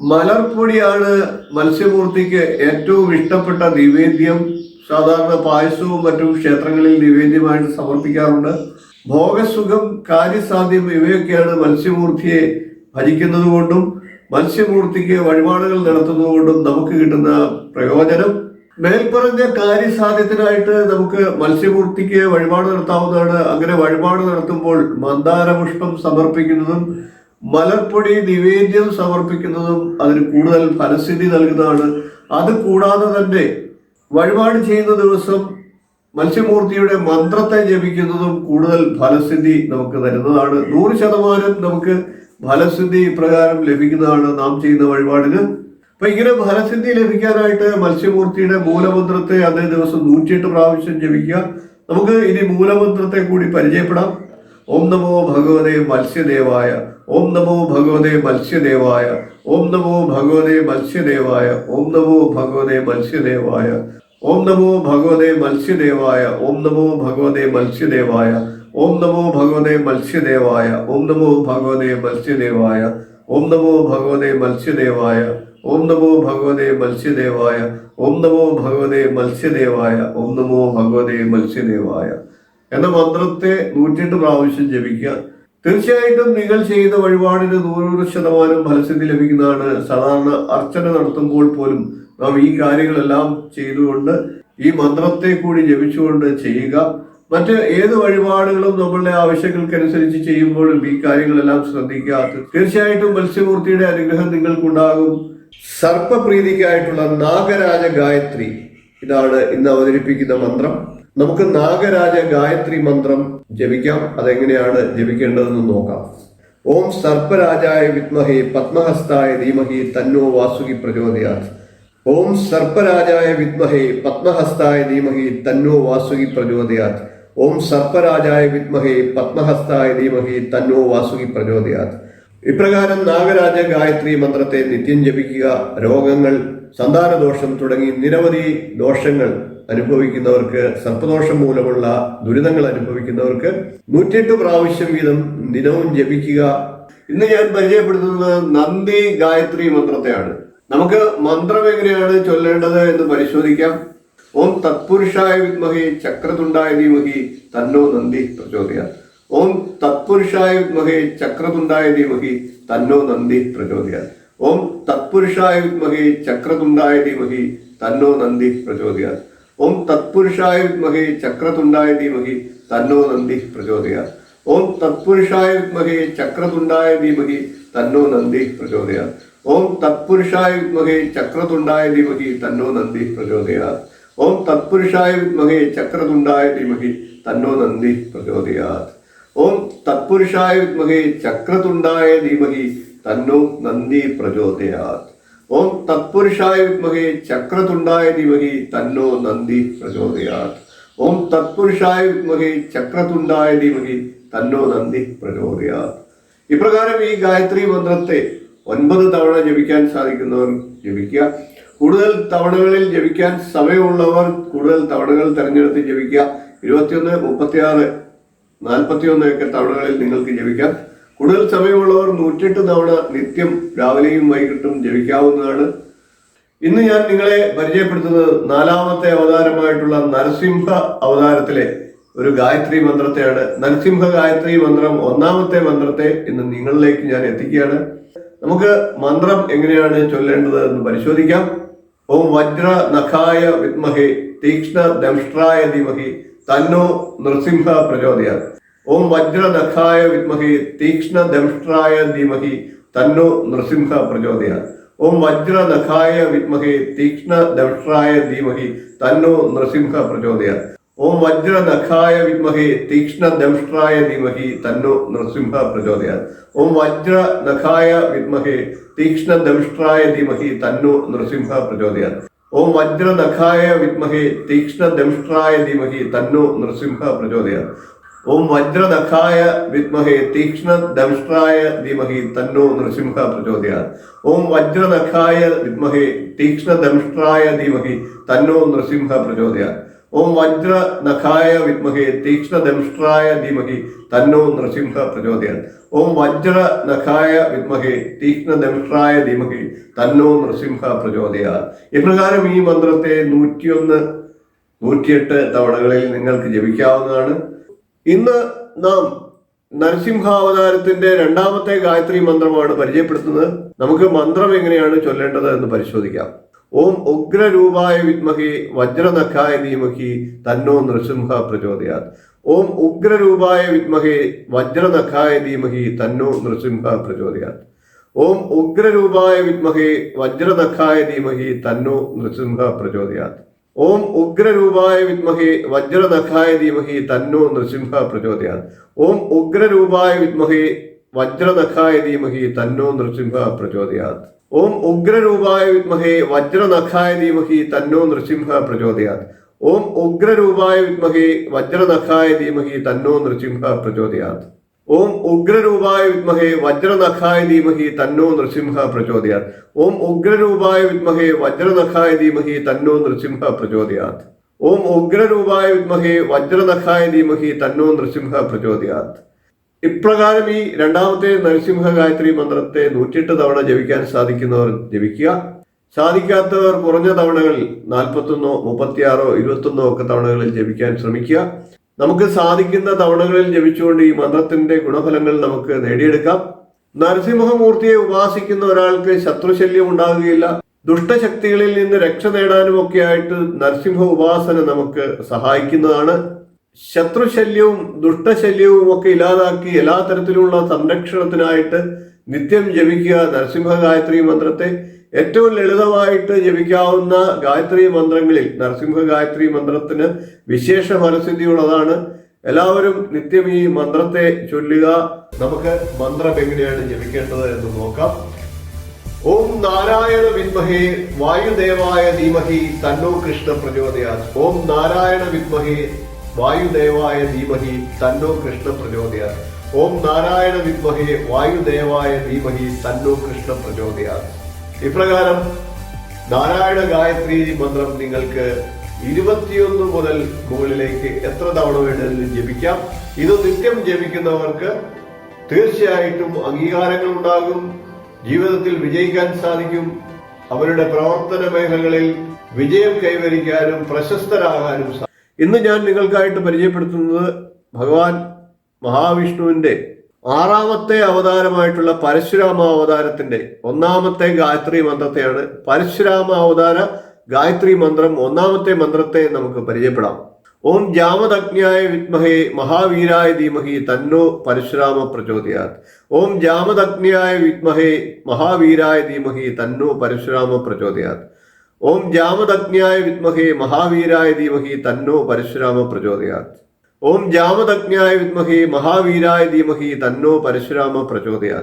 മലർപ്പൊടിയാണ് മത്സ്യമൂർത്തിക്ക് ഏറ്റവും ഇഷ്ടപ്പെട്ട നിവേദ്യം. സാധാരണ പായസവും മറ്റും ക്ഷേത്രങ്ങളിൽ നിവേദ്യമായിട്ട് സമർപ്പിക്കാറുണ്ട്. ഭോഗസുഖം, കാര്യസാധ്യം ഇവയൊക്കെയാണ് മത്സ്യമൂർത്തിയെ ഭജിക്കുന്നത് കൊണ്ടും മത്സ്യമൂർത്തിക്ക് വഴിപാടുകൾ നടത്തുന്നത് കൊണ്ടും നമുക്ക് കിട്ടുന്ന പ്രയോജനം. മേൽപ്പറഞ്ഞ കാര്യസാധ്യത്തിനായിട്ട് നമുക്ക് മത്സ്യമൂർത്തിക്ക് വഴിപാട് നടത്താവുന്നതാണ്. അങ്ങനെ വഴിപാട് നടത്തുമ്പോൾ മന്ദാര പുഷ്പം സമർപ്പിക്കുന്നതും മലർപ്പൊടി നിവേദ്യം സമർപ്പിക്കുന്നതും അതിന് കൂടുതൽ ഫലസിദ്ധി നൽകുന്നതാണ്. അത് കൂടാതെ തന്നെ വഴിപാട് ചെയ്യുന്ന ദിവസം മത്സ്യമൂർത്തിയുടെ മന്ത്രത്തെ ജപിക്കുന്നതും കൂടുതൽ ഫലസിദ്ധി നമുക്ക് തരുന്നതാണ്. 100% നമുക്ക് ഫലസിദ്ധി ഇപ്രകാരം ലഭിക്കുന്നതാണ് നാം ചെയ്യുന്ന വഴിപാടിന്. അപ്പൊ ഇങ്ങനെ ഫലസിദ്ധി ലഭിക്കാനായിട്ട് മത്സ്യമൂർത്തിയുടെ മൂലമന്ത്രത്തെ അതേ ദിവസം 108 പ്രാവശ്യം ജപിക്കുക. നമുക്ക് ഇനി മൂലമന്ത്രത്തെ കൂടി പരിചയപ്പെടാം. ഓം നമോ ഭഗവതേ മത്സ്യദേവായ. ഓം നമോ ഭഗവതേ മത്സ്യദേവായ. ഓം നമോ ഭഗവതേ മത്സ്യദേവായ. ഓം നമോ ഭഗവതേ മത്സ്യദേവായ. ഓം നമോ ഭഗവതേ മത്സ്യദേവായ. ഓം നമോ ഭഗവതേ മത്സ്യദേവായ. ഓം നമോ ഭഗവതേ മത്സ്യദേവായ. ഓം നമോ ഭഗവതേ മത്സ്യദേവായ. ഓം നമോ ഭഗവതേ മത്സ്യദേവായ. ഓം നമോ ഭഗവതേ മത്സ്യദേവായ. ഓം നമോ ഭഗവതേ മത്സ്യദേവായ. ഓം നമോ ഭഗവതേ മത്സ്യദേവായ എന്ന മന്ത്രത്തെ 108 പ്രാവശ്യം ജപിക്കുക. തീർച്ചയായിട്ടും നിങ്ങൾ ചെയ്യുന്ന വഴിപാടിന് 100% ഫലസിദ്ധി ലഭിക്കുന്നതാണ്. സാധാരണ അർച്ചന നടത്തുമ്പോൾ പോലും നാം ഈ കാര്യങ്ങളെല്ലാം ചെയ്തുകൊണ്ട് ഈ മന്ത്രത്തെ കൂടി ജപിച്ചുകൊണ്ട് ചെയ്യുക. മറ്റ് ഏത് വഴിപാടുകളും നമ്മളുടെ ആവശ്യങ്ങൾക്കനുസരിച്ച് ചെയ്യുമ്പോഴും ഈ കാര്യങ്ങളെല്ലാം ശ്രദ്ധിക്കുക. തീർച്ചയായിട്ടും മത്സ്യമൂർത്തിയുടെ അനുഗ്രഹം നിങ്ങൾക്കുണ്ടാകും. സർപ്പപ്രീതിക്കായിട്ടുള്ള നാഗരാജ ഗായത്രി, ഇതാണ് ഇന്ന് അവതരിപ്പിക്കുന്ന മന്ത്രം. നമുക്ക് നാഗരാജ ഗായത്രി മന്ത്രം ജപിക്കാം. അതെങ്ങനെയാണ് ജപിക്കേണ്ടതെന്ന് നോക്കാം. ഓം സർപ്പരാജായ വിദ്മഹേ പത്മഹസ്തായ ധീമഹി തന്നോ വാസുകി പ്രചോദയാത്. ഓം സർപ്പരാജായ വിദ്മഹേ പത്മഹസ്തായ ധീമഹി തന്നോ വാസുകി പ്രചോദയാത്. ഓം സർപ്പരാജായ വിദ്മഹേ പത്മഹസ്തായ ധീമഹി തന്നോ വാസുകി പ്രചോദയാത്. ഇപ്രകാരം നാഗരാജ ഗായത്രി മന്ത്രത്തെ നിത്യം ജപിക്കുക. രോഗങ്ങൾ, സന്താനദോഷം തുടങ്ങി നിരവധി ദോഷങ്ങൾ അനുഭവിക്കുന്നവർക്ക്, സർപ്പദോഷം മൂലമുള്ള ദുരിതങ്ങൾ അനുഭവിക്കുന്നവർക്ക് 108 പ്രാവശ്യം വീതം ദിനവും ജപിക്കുക. ഇന്ന് ഞാൻ പരിചയപ്പെടുത്തുന്നത് നന്ദി ഗായത്രി മന്ത്രത്തെയാണ്. നമുക്ക് മന്ത്രം എങ്ങനെയാണ് ചൊല്ലേണ്ടത് എന്ന് പരിശോധിക്കാം. ഓം തത്പുരുഷായ വിദ്മഹേ ചക്രതുണ്ടായ ധീമഹി തന്നോ നന്ദി പ്രചോദയാത്. ഓം തത്പുരുഷായ വിദ്മഹേ ചക്രതുണ്ടായ ധീമഹി തന്നോ നന്ദി പ്രചോദയാത്. ഓം തത്പുരുഷായ വിദ്മഹേ ചക്രതുണ്ടായ ധീമഹി തന്നോ നന്ദി പ്രചോദയാത്. ഓം തത്പുരുഷായ വിദ്മഹേ ചക്രതുണ്ടായ ധീമഹി തന്നോ നന്ദി പ്രചോദയാത്. ഓം തത്പുരുഷായ വിദ്മഹേ ചക്രതുണ്ടായ ധീമഹി തന്നോ നന്ദി പ്രചോദയാത്. ഓം തത്പുരുഷായ വിദ്മഹേ ചക്രതുണ്ടായ ധീമഹി തന്നോ നന്ദി പ്രചോദയാത്. ഓം തത്പുരുഷായ വിദ്മഹേ ചക്രതുണ്ടായ ധീമഹി തന്നോ നന്ദി പ്രചോദയാത്. ഓം തത്പുരുഷായ വിദ്മഹേ ചക്രതുണ്ടായ ധീമഹി തന്നോ നന്ദി പ്രചോദയാത്. ഓം തത്പുരുഷായ വിദ്മഹേ ചക്രതുണ്ടായ ധീമഹി തന്നോ നന്ദി പ്രചോദയാത്. ഓം തത്പുരുഷായ വിദ്മഹേ ചക്രതുണ്ടായ ധീമഹി തന്നോ നന്ദി പ്രചോദയാത്. ഇപ്രകാരം ഈ ഗായത്രി മന്ത്രത്തെ 9 തവണ ജപിക്കാൻ സാധിക്കുന്നവർ ജപിക്കുക. കൂടുതൽ തവണകളിൽ ജപിക്കാൻ സമയമുള്ളവർ കൂടുതൽ തവണകൾ തിരഞ്ഞെടുത്ത് ജപിക്കുക. 21, 36, 41 ഒക്കെ തവണകളിൽ നിങ്ങൾക്ക് ജപിക്കാം. കൂടുതൽ സമയമുള്ളവർ 108 തവണ നിത്യം രാവിലെയും വൈകിട്ടും ജപിക്കാവുന്നതാണ്. ഇന്ന് ഞാൻ നിങ്ങളെ പരിചയപ്പെടുത്തുന്നത് 4ാമത്തെ അവതാരമായിട്ടുള്ള നരസിംഹ അവതാരത്തിലെ ഒരു ഗായത്രി മന്ത്രത്തെയാണ്. നരസിംഹ ഗായത്രി മന്ത്രം 1ാമത്തെ മന്ത്രത്തെ ഇന്ന് നിങ്ങളിലേക്ക് ഞാൻ എത്തിക്കുകയാണ്. നമുക്ക് മന്ത്രം എങ്ങനെയാണ് ചൊല്ലേണ്ടത് എന്ന് പരിശോധിക്കാം. ഓം വജ്ര നഖായ വിദ്മഹേ തീക്ഷ്ണ ദംഷ്ട്രായ ധീമഹി തന്നോ നൃസിംഹ പ്രചോദയാത്. ഓം വജ്ര നഖായ വിദ്മഹേ തീക്ഷ്ണ ദംഷ്ട്രായ ധീമഹി തന്നോ നൃസിംഹ പ്രചോദയാത്. ഓം വജ്ര നഖായ വിദ്മഹേ തീക്ഷ്ണ ദംഷ്ട്രായ ധീമഹി തന്നോ നൃസിംഹ പ്രചോദയാത്. ഓം വജ്ര നഖായ വിദ്മഹേ തീക്ഷ്ണ ദംഷ്ട്രായ ധീമഹി തന്നോ നൃസിംഹ പ്രചോദയാത്. ഓം വജ്ര നഖായ വിദ്മഹേ തീക്ഷ്ണ ദംഷ്ട്രായ ധീമഹി തന്നോ നൃസിംഹ പ്രചോദയാത്. ഓം വജ്ര നഖായ വിദ്മഹേ തീക്ഷ്ണ ദംഷ്ട്രായ ധീമഹി തന്നോ നൃസിംഹ പ്രചോദയാത്. ഓം വജ്ര നഖായ വിദ്മഹേ തീക്ഷ്ണ ദംഷ്ട്രായ ധീമഹി തന്നോ നൃസിംഹ പ്രചോദയാത്. ഓം വജ്ര നഖായ വിദ്മഹേ തീക്ഷ്ണ ദംഷ്ട്രായ ധീമഹി തന്നോ നൃസിംഹ പ്രചോദയാത്. ഓം വജ്ര നഖായ വിദ്മഹേ തീക്ഷ്ണ ദംഷ്ട്രായ ധീമഹി തന്നോ നൃസിംഹ പ്രചോദയാത്. ഓം വജ്ര നഖായ വിദ്മഹേ തീക്ഷ്ണ ദംഷ്ട്രായ ധീമഹി തന്നോ നൃസിംഹ പ്രചോദയാത്. ഇപ്രകാരം ഈ മന്ത്രത്തെ 101, 108 തവണകളിൽ നിങ്ങൾക്ക് ജപിക്കാവുന്നതാണ്. ഇന്ന് നാം നരസിംഹാവതാരത്തിന്റെ 2ാമത്തെ ഗായത്രി മന്ത്രമാണ് പരിചയപ്പെടുത്തുന്നത്. നമുക്ക് മന്ത്രം എങ്ങനെയാണ് ചൊല്ലേണ്ടത് എന്ന് പരിശോധിക്കാം. ഓം ഉഗ്രരൂപായ വിദ്മഹേ വജ്രനഖായ ധീമഹി തന്നോ നൃസിംഹ പ്രചോദയാത്. ഓം ഉഗ്രരൂപായ വിദ്മഹേ വജ്രനഖായ ധീമഹി തന്നോ നൃസിംഹ പ്രചോദയാത്. ഓം ഉഗ്രരൂപായ വിദ്മഹേ വജ്രനഖായ ധീമഹി തന്നോ നൃസിംഹ പ്രചോദയാത്. ഓം ഉഗ്രരൂപായ വിദ്മഹേ വജ്രനഖായ ധീമഹി തന്നോ നൃസിംഹ പ്രചോദയാത്. ഓം ഉഗ്രരൂപായ വിദ്മഹേ വജ്രനഖായ ധീമഹി തന്നോ നൃസിംഹ പ്രചോദയാത്. ഓം ഉഗ്രരൂപായ വിദ്മഹേ വജ്രനഖായ ധീമഹി തന്നോ നൃസിംഹ പ്രചോദയാത്. ഓം ഉഗ്രരൂപായ വിദ്മഹേ വജ്രനഖായ ധീമഹി തന്നോ നൃസിംഹ പ്രചോദയാത്. ഓം ഉഗ്രരൂപായ വിദ്മഹേ വജ്രനഖായ ധീമഹി തന്നോ നൃസിംഹ പ്രചോദയാത്. ഓം ഉഗ്രരൂപായ വിദ്മഹേ വജ്രനഖായ ധീമഹി തന്നോ നൃസിംഹ പ്രചോദയാത്. ഓം ഉഗ്രരൂപായ വിദ്മഹേ വജ്രനഖായ ധീമഹി തന്നോ നൃസിംഹ പ്രചോദയാത്. ഇപ്രകാരം ഈ 2ാമത്തെ നരസിംഹ ഗായത്രി മന്ത്രത്തെ 108 തവണ ജപിക്കാൻ സാധിക്കുന്നവർ ജപിക്കുക. സാധിക്കാത്തവർ കുറഞ്ഞ തവണകളിൽ 41, 36, 21 ഒക്കെ തവണകളിൽ ജപിക്കാൻ ശ്രമിക്കുക. നമുക്ക് സാധിക്കുന്ന തവണകളിൽ ജപിച്ചുകൊണ്ട് ഈ മന്ത്രത്തിന്റെ ഗുണഫലങ്ങൾ നമുക്ക് നേടിയെടുക്കാം. നരസിംഹമൂർത്തിയെ ഉപാസിക്കുന്ന ഒരാൾക്ക് ശത്രുശല്യം ഉണ്ടാകുകയില്ല. ദുഷ്ടശക്തികളിൽ നിന്ന് രക്ഷ നേടാനും ഒക്കെ ആയിട്ട് നരസിംഹ ഉപാസന നമുക്ക് സഹായിക്കുന്നതാണ്. ശത്രുശല്യവും ദുഷ്ടശല്യവും ഒക്കെ ഇല്ലാതാക്കി എല്ലാ തരത്തിലുള്ള സംരക്ഷണത്തിനായിട്ട് നിത്യം ജപിക്കുക നരസിംഹ ഗായത്രി മന്ത്രത്തെ. ഏറ്റവും ലളിതമായിട്ട് ജപിക്കാവുന്ന ഗായത്രി മന്ത്രങ്ങളിൽ നരസിംഹ ഗായത്രി മന്ത്രത്തിന് വിശേഷ ഫലസിദ്ധിയുള്ളതാണ്. എല്ലാവരും നിത്യം ഈ മന്ത്രത്തെ ചൊല്ലുക. നമുക്ക് മന്ത്രം എങ്ങനെയാണ് ജപിക്കേണ്ടത് എന്ന് നോക്കാം. ഓം നാരായണ വിദ്മഹേ വായുദേവായ ധീമഹി തന്നോ കൃഷ്ണ പ്രചോദയാത്. ഓം നാരായണ വിദ്മഹേ വായുദേവായ ധീമഹി തന്നോ കൃഷ്ണ പ്രചോദയാത്. ഓം നാരായണ വിദ്മഹേ വായുദേവായ ധീമഹി തന്നോ കൃഷ്ണ പ്രചോദയാത്. ഇപ്രകാരം നാരായണ ഗായത്രി മന്ത്രം നിങ്ങൾക്ക് 21 മുതൽ മുകളിലേക്ക് എത്ര തവണ വേണമെങ്കിലും ജപിക്കാം. ഇത് നിത്യം ജപിക്കുന്നവർക്ക് തീർച്ചയായിട്ടും അംഗീകാരങ്ങൾ ഉണ്ടാകും, ജീവിതത്തിൽ വിജയിക്കാൻ സാധിക്കും, അവരുടെ പ്രവർത്തന മേഖലകളിൽ വിജയം കൈവരിക്കാനും പ്രശസ്തരാകാനും സാധിക്കും. ഇന്ന് ഞാൻ നിങ്ങൾക്കായിട്ട് പരിചയപ്പെടുത്തുന്നത് ഭഗവാൻ മഹാവിഷ്ണുവിന്റെ 6ാമത്തെ അവതാരമായിട്ടുള്ള പരശുരാമ അവതാരത്തിന്റെ 1ാമത്തെ ഗായത്രി മന്ത്രത്തെയാണ്. പരശുരാമ അവതാര ഗായത്രി മന്ത്രം 1ാമത്തെ മന്ത്രത്തെ നമുക്ക് പരിചയപ്പെടാം. ഓം ജാമദഗ്ന്യായ വിദ്മഹേ മഹാവീരായ ധീമഹി തന്നോ പരശുരാമ പ്രചോദയാത്. ഓം ജാമദഗ്ന്യായ വിദ്മഹേ മഹാവീരായ ധീമഹി തന്നോ പരശുരാമ പ്രചോദയാത്. ഓം ജാമദഗ്ന്യായ വിദ്മഹേ മഹാവീരായ ധീമഹി തന്നോ പരശുരാമ പ്രചോദയാത്. ഓം ജാമദഗ്ന്യായ വിദ്മഹേ മഹാവീരായ ധീമഹി തന്നോ പരശുരാമ പ്രചോദയാത്.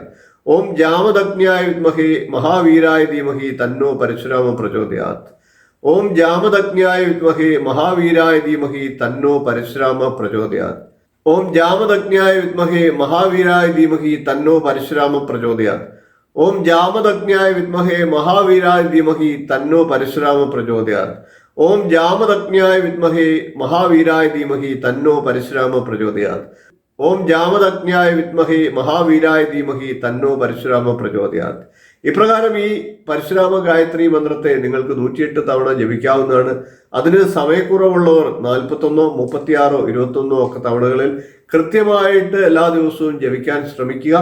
ഓം ജാമദഗ്ന്യായ വിദ്മഹേ മഹാവീരായ ധീമഹി തന്നോ പരശുരാമ പ്രചോദയാത്. ഓം ജാമദഗ്ന്യായ വിദ്മഹേ മഹാവീരായ ധീമഹി തന്നോ പരശുരാമ പ്രചോദയാത്. ഓം ജാമദഗ്ന്യായ വിദ്മഹേ മഹാവീരായ ധീമഹി തന്നോ പരശുരാമ പ്രചോദയാത്. ഓം ജാമദഗ്ന്യായ വിദ്മഹേ മഹാവീരായ ധീമഹി തന്നോ പരശുരാമ പ്രചോദയാത്. ഓം ജാമദഗ്ന്യായ വിദ്മഹേ മഹാവീരായ ധീമഹി തന്നോ പരശുരാമ പ്രചോദയാത്. ഓം ജാമദഗ്ന്യായ വിദ്മഹേ മഹാവീരായ ധീമഹി തന്നോ പരശുരാമ പ്രചോദയാത്. ഇപ്രകാരം ഈ പരശുരാമ ഗായത്രി മന്ത്രത്തെ നിങ്ങൾക്ക് 108 തവണ ജപിക്കാവുന്നതാണ്. അതിന് സമയക്കുറവുള്ളവർ 41, 36, 21 ഒക്കെ തവണകളിൽ കൃത്യമായിട്ട് എല്ലാ ദിവസവും ജപിക്കാൻ ശ്രമിക്കുക.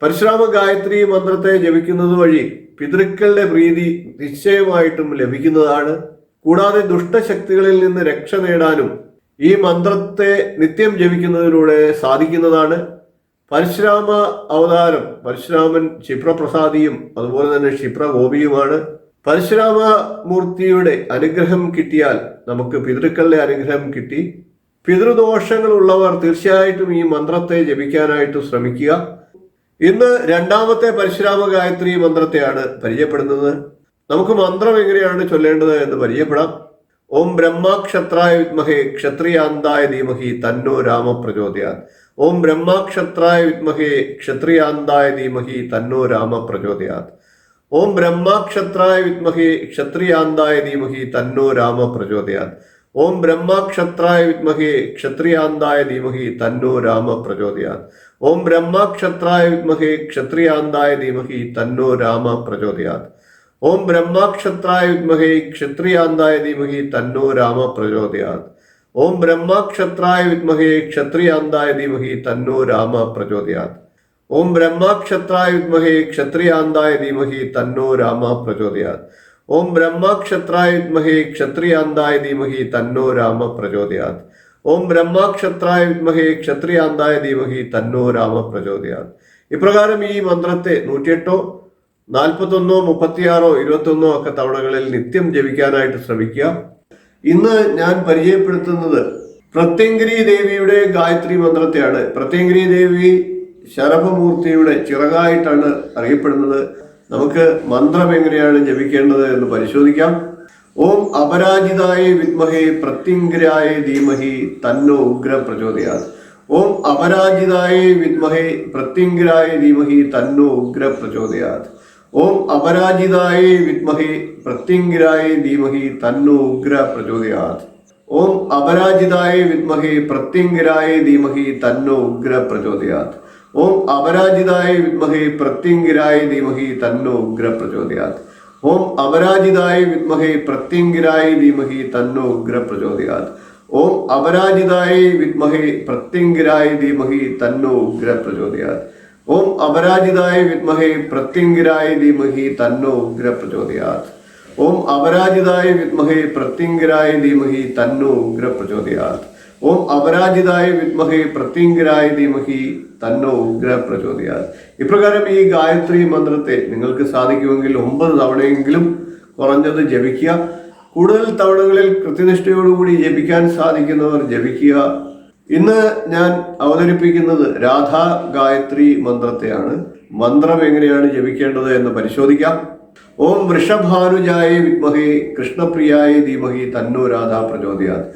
പരശുരാമ ഗായത്രി മന്ത്രത്തെ ജപിക്കുന്നത് വഴി പിതൃക്കളുടെ പ്രീതി നിശ്ചയമായിട്ടും ലഭിക്കുന്നതാണ്. കൂടാതെ ദുഷ്ടശക്തികളിൽ നിന്ന് രക്ഷ നേടാനും ഈ മന്ത്രത്തെ നിത്യം ജപിക്കുന്നതിലൂടെ സാധിക്കുന്നതാണ്. പരശുരാമ അവതാരം പരശുരാമൻ ക്ഷിപ്രപ്രസാദിയും അതുപോലെ തന്നെ ക്ഷിപ്രഗോപിയുമാണ്. പരശുരാമ മൂർത്തിയുടെ അനുഗ്രഹം കിട്ടിയാൽ നമുക്ക് പിതൃക്കളുടെ അനുഗ്രഹം കിട്ടി. പിതൃദോഷങ്ങളുള്ളവർ തീർച്ചയായിട്ടും ഈ മന്ത്രത്തെ ജപിക്കാനായിട്ട് ശ്രമിക്കുക. ഇന്ന് 2ാമത്തെ പരശുരാമ ഗായത്രി മന്ത്രത്തെയാണ് പരിചയപ്പെടുന്നത്. നമുക്ക് മന്ത്രം എങ്ങനെയാണ് ചൊല്ലേണ്ടത് എന്ന് പരിചയപ്പെടാം. ഓം ബ്രഹ്മക്ഷത്രായ വിദ്മഹേ ക്ഷത്രിയാന്തായ ധീമഹി തന്നോ രാമ പ്രചോദയാത്. ഓം ബ്രഹ്മക്ഷത്രായ വിദ്മഹേ ക്ഷത്രിയാന്തായ ധീമഹി തന്നോ രാമ പ്രചോദയാത്. ഓം ബ്രഹ്മക്ഷത്രായ വിദ്മഹേ ക്ഷത്രിയാന്തായ ധീമഹി തന്നോ രാമ പ്രചോദയാത്. ഓം ബ്രഹ്മക്ഷത്രായ വിദ്മഹേ ക്ഷത്രിയാന്തായ ധീമഹി തന്നോ രാമ പ്രചോദയാത്. ഓം ബ്രഹ്മക്ഷത്രായ വിദ്മഹേ ക്ഷത്രിയാന്തായ ധീമഹി തന്നോ രാമ പ്രചോദയാത്. ഓം ബ്രഹ്മക്ഷത്രായ വിദ്മഹേ ക്ഷത്രിയാന്തായ ധീമഹി തന്നോ രാമ പ്രചോദയാത്. ഓം ബ്രഹ്മക്ഷത്രായ വിദ്മഹേ ക്ഷത്രിയാന്തായ ധീമഹി തന്നോ രാമ പ്രചോദയാത്. ഓം ബ്രഹ്മക്ഷത്രായ വിദ്മഹേ ക്ഷത്രിയാന്തായ ധീമഹി തന്നോ രാമ പ്രചോദയാത്. ഓം ബ്രഹ്മക്ഷത്രായ വിദ്മഹേ ക്ഷത്രിയാന്തായ ധീമഹി തന്നോ രാമ പ്രചോദയാത്. ഓം ബ്രഹ്മക്ഷത്രായ വിദ്മഹേ ക്ഷത്രിയാന്തായ ധീമഹി തന്നോ രാമ പ്രചോദയാത്. ഇപ്രകാരം ഈ മന്ത്രത്തെ 108, 41, 36, 21 ഒക്കെ തവണകളിൽ നിത്യം ജപിക്കാനായിട്ട് ശ്രമിക്കുക. ഇന്ന് ഞാൻ പരിചയപ്പെടുത്തുന്നത് പ്രത്യംഗിരി ദേവിയുടെ ഗായത്രി മന്ത്രത്തെയാണ്. പ്രത്യംഗിരി ദേവി ശരഭമൂർത്തിയുടെ ചിറകായിട്ടാണ് അറിയപ്പെടുന്നത്. നമുക്ക് മന്ത്രം എങ്ങനെയാണ് ജപിക്കേണ്ടത് എന്ന് പരിശോധിക്കാം. ഓം അപരാജിതായ വിദ്മഹേ പ്രത്യംഗിരായ ധീമഹി തന്നോ ഉഗ്ര പ്രചോദയാത്. ഓം അപരാജിതായ വിദ്മഹേ പ്രത്യംഗിരായ ധീമഹി തന്നോ ഉഗ്ര പ്രചോദയാത്. ഓം അപരാജിതായ വിദ്മഹേ പ്രത്യംഗിരായ ധീമഹി തന്നോ ഉഗ്ര പ്രചോദയാത്. ഓം അപരാജിതായ വിദ്മഹേ പ്രത്യംഗിരായ ധീമഹി തന്നോ ഉഗ്ര പ്രചോദയാത്. ഓം അപരാജിതായ വിദ്മഹേ പ്രത്യംഗിരായ ധീമഹി തന്നോ ഉഗ്ര പ്രചോദയാത്. ഓം അപരാജിതായ വിദ്മഹേ പ്രത്യംഗിരായ ധീമഹി തന്നോ ഉഗ്ര പ്രചോദയാത്. ഓം അപരാജിതായ വിദ്മഹേ പ്രത്യംഗിരായ ധീമഹി തന്നോ ഉഗ്ര പ്രചോദയാത്. ഓം അപരാജിതായ വിദ്മഹേ പ്രത്യംഗിരായ ധീമഹി തന്നോ ഉഗ്ര പ്രചോദയാത്. ഓം അപരാജിതായ വിദ്മഹേ പ്രത്യങ്കരായ ധീമഹി തന്നോ ഉഗ്ര പ്രചോദയാത്. ഓം അപരാജിതായ വിദ്മഹേ പ്രത്യങ്കരായ ധീമഹി തന്നോ ഉഗ്ര പ്രചോദയാത്. ഇപ്രകാരം ഈ ഗായത്രി മന്ത്രത്തെ നിങ്ങൾക്ക് സാധിക്കുമെങ്കിൽ 9 തവണയെങ്കിലും കുറഞ്ഞത് ജപിക്കുക. കൂടുതൽ തവണകളിൽ കൃത്യനിഷ്ഠയോടുകൂടി ജപിക്കാൻ സാധിക്കുന്നവർ ജപിക്കുക. ഇന്ന് ഞാൻ അവതരിപ്പിക്കുന്നത് രാധാ ഗായത്രി മന്ത്രത്തെയാണ്. മന്ത്രം എങ്ങനെയാണ് ജപിക്കേണ്ടത് എന്ന് പരിശോധിക്കാം. ഓം വൃഷഭാനുജായ വിദ്മഹേ കൃഷ്ണപ്രിയായ ധീമഹി തന്നോ രാധാ പ്രചോദയാത്.